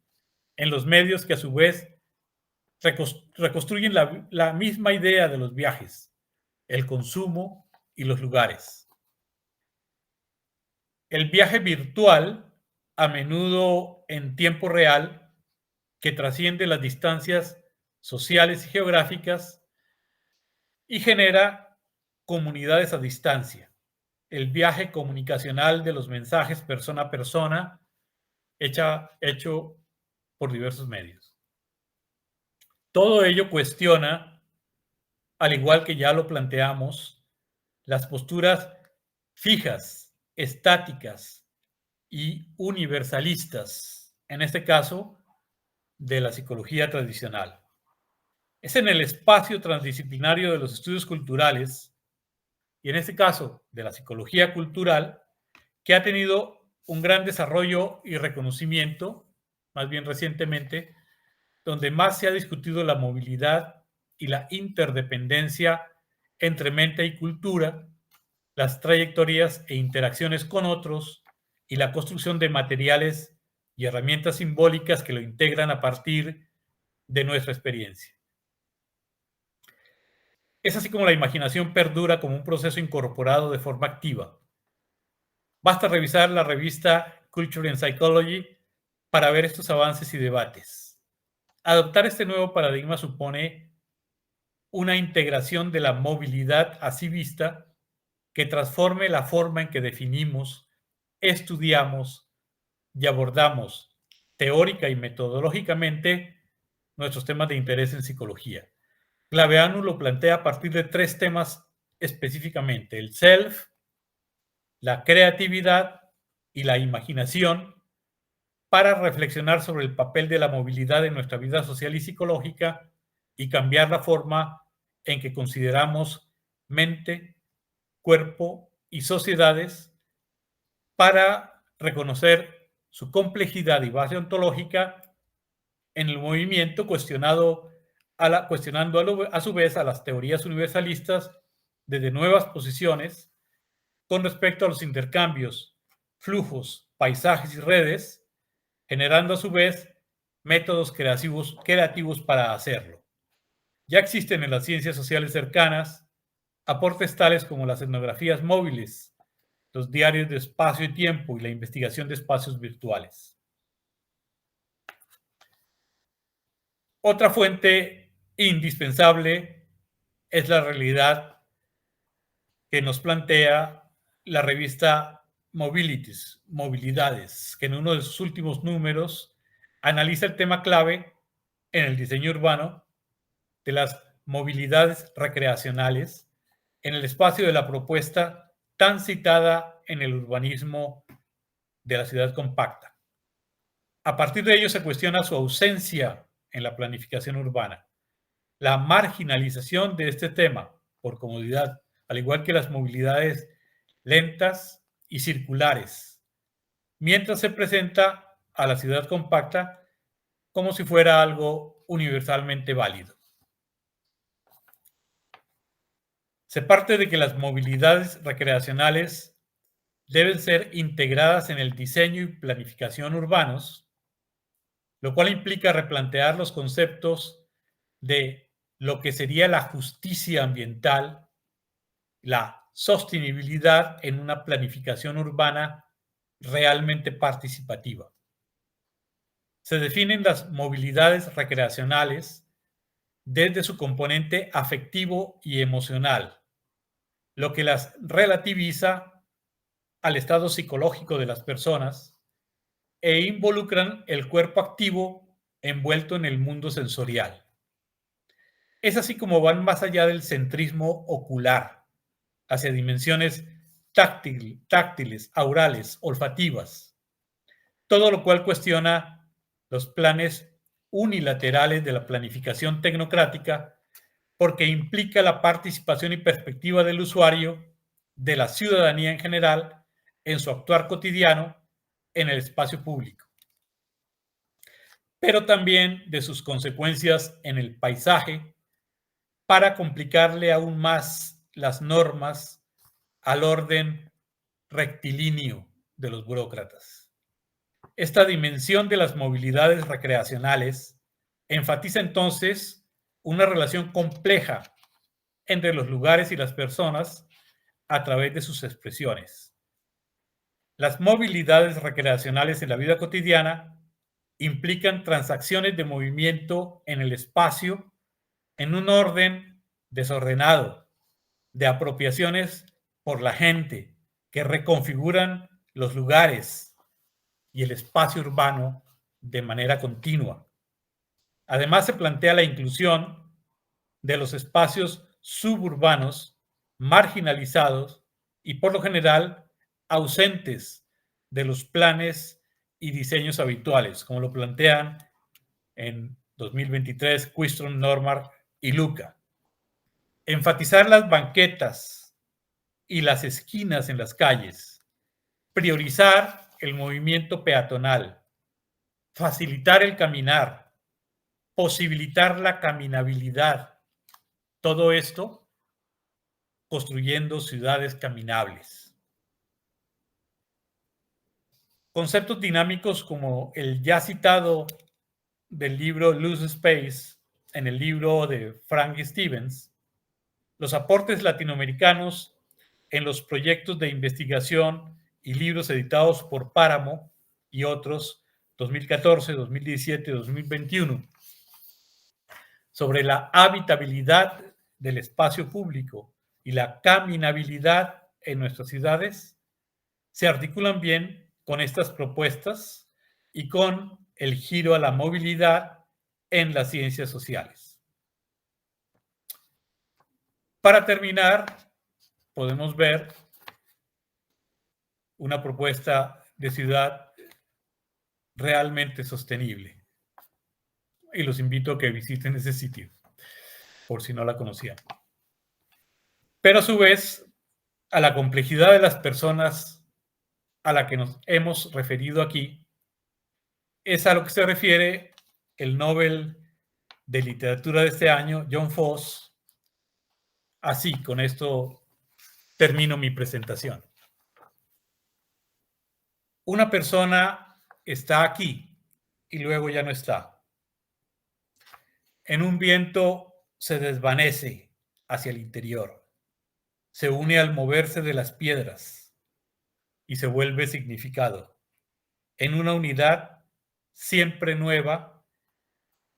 en los medios que a su vez reconstruyen la misma idea de los viajes, el consumo y los lugares. El viaje virtual, a menudo en tiempo real, que trasciende las distancias sociales y geográficas y genera comunidades a distancia. El viaje comunicacional de los mensajes persona a persona, hecho por diversos medios. Todo ello cuestiona, al igual que ya lo planteamos, las posturas fijas, estáticas y universalistas, en este caso, de la psicología tradicional. Es en el espacio transdisciplinario de los estudios culturales, y en este caso de la psicología cultural, que ha tenido un gran desarrollo y reconocimiento, más bien recientemente, donde más se ha discutido la movilidad y la interdependencia entre mente y cultura, las trayectorias e interacciones con otros y la construcción de materiales y herramientas simbólicas que lo integran a partir de nuestra experiencia. Es así como la imaginación perdura como un proceso incorporado de forma activa. Basta revisar la revista Culture and Psychology para ver estos avances y debates. Adoptar este nuevo paradigma supone una integración de la movilidad así vista que transforme la forma en que definimos, estudiamos y abordamos teórica y metodológicamente nuestros temas de interés en psicología. Glaveanu lo plantea a partir de 3 temas específicamente: el self, la creatividad y la imaginación, para reflexionar sobre el papel de la movilidad en nuestra vida social y psicológica y cambiar la forma en que consideramos mente, cuerpo y sociedades, para reconocer su complejidad y base ontológica en el movimiento, cuestionando a su vez a las teorías universalistas desde nuevas posiciones con respecto a los intercambios, flujos, paisajes y redes, generando a su vez métodos creativos para hacerlo. Ya existen en las ciencias sociales cercanas aportes tales como las etnografías móviles, los diarios de espacio y tiempo y la investigación de espacios virtuales. Otra fuente indispensable es la realidad que nos plantea la revista Movilidades, que en uno de sus últimos números analiza el tema clave en el diseño urbano de las movilidades recreacionales en el espacio de la propuesta tan citada en el urbanismo de la ciudad compacta. A partir de ello se cuestiona su ausencia en la planificación urbana, la marginalización de este tema por comodidad, al igual que las movilidades lentas y circulares, mientras se presenta a la ciudad compacta como si fuera algo universalmente válido. Se parte de que las movilidades recreacionales deben ser integradas en el diseño y planificación urbanos, lo cual implica replantear los conceptos de lo que sería la justicia ambiental, la sostenibilidad en una planificación urbana realmente participativa. Se definen las movilidades recreacionales desde su componente afectivo y emocional, lo que las relativiza al estado psicológico de las personas e involucran el cuerpo activo envuelto en el mundo sensorial. Es así como van más allá del centrismo ocular, hacia dimensiones táctiles, aurales, olfativas, todo lo cual cuestiona los planes unilaterales de la planificación tecnocrática porque implica la participación y perspectiva del usuario, de la ciudadanía en general, en su actuar cotidiano en el espacio público, pero también de sus consecuencias en el paisaje para complicarle aún más las normas al orden rectilíneo de los burócratas. Esta dimensión de las movilidades recreacionales enfatiza entonces una relación compleja entre los lugares y las personas a través de sus expresiones. Las movilidades recreacionales en la vida cotidiana implican transacciones de movimiento en el espacio en un orden desordenado, de apropiaciones por la gente que reconfiguran los lugares y el espacio urbano de manera continua. Además, se plantea la inclusión de los espacios suburbanos marginalizados y por lo general ausentes de los planes y diseños habituales, como lo plantean en 2023 Quistrom, Normar y Luca. Enfatizar las banquetas y las esquinas en las calles, priorizar el movimiento peatonal, facilitar el caminar, posibilitar la caminabilidad. Todo esto construyendo ciudades caminables. Conceptos dinámicos como el ya citado del libro Loose Space, en el libro de Frank Stevens, los aportes latinoamericanos en los proyectos de investigación y libros editados por Páramo y otros, 2014, 2017, 2021, sobre la habitabilidad del espacio público y la caminabilidad en nuestras ciudades, se articulan bien con estas propuestas y con el giro a la movilidad en las ciencias sociales. Para terminar, podemos ver una propuesta de ciudad realmente sostenible. Y los invito a que visiten ese sitio, por si no la conocían. Pero a su vez, a la complejidad de las personas a la que nos hemos referido aquí, es a lo que se refiere el Nobel de Literatura de este año, John Foss. Así, con esto termino mi presentación. Una persona está aquí y luego ya no está. En un viento se desvanece hacia el interior, se une al moverse de las piedras y se vuelve significado en una unidad siempre nueva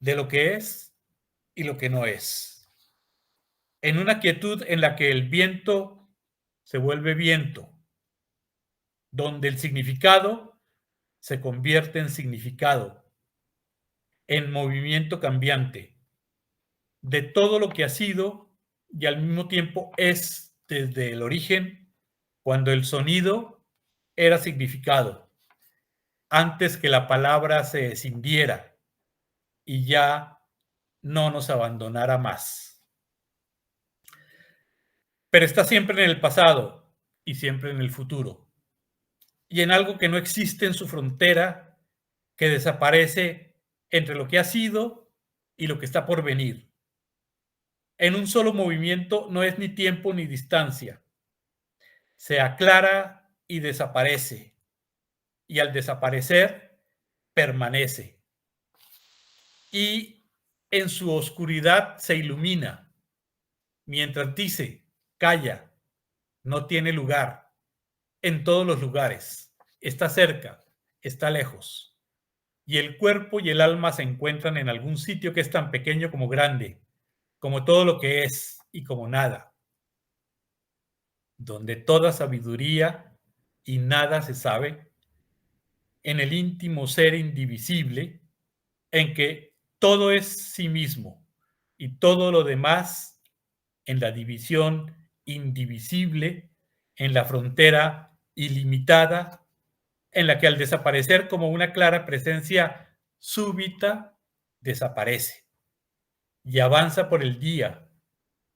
de lo que es y lo que no es. En una quietud en la que el viento se vuelve viento, donde el significado se convierte en significado, en movimiento cambiante, de todo lo que ha sido y al mismo tiempo es desde el origen, cuando el sonido era significado, antes que la palabra se escindiera y ya no nos abandonara más. Pero está siempre en el pasado y siempre en el futuro, y en algo que no existe en su frontera, que desaparece entre lo que ha sido y lo que está por venir. En un solo movimiento no es ni tiempo ni distancia. Se aclara y desaparece, y al desaparecer, permanece. Y en su oscuridad se ilumina, mientras dice, calla, no tiene lugar, en todos los lugares, está cerca, está lejos. Y el cuerpo y el alma se encuentran en algún sitio que es tan pequeño como grande, como todo lo que es y como nada, donde toda sabiduría y nada se sabe, en el íntimo ser indivisible, en que todo es sí mismo y todo lo demás en la división indivisible, en la frontera ilimitada, en la que al desaparecer como una clara presencia súbita, desaparece y avanza por el día,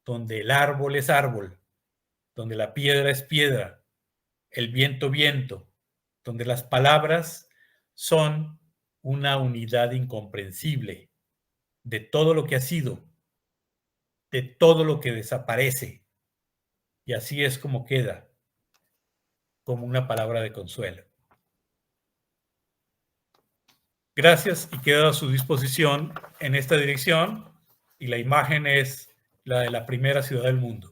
donde el árbol es árbol, donde la piedra es piedra, el viento viento, donde las palabras son una unidad incomprensible de todo lo que ha sido, de todo lo que desaparece. Y así es como queda, como una palabra de consuelo. Gracias y quedo a su disposición en esta dirección, y la imagen es la de la primera ciudad del mundo.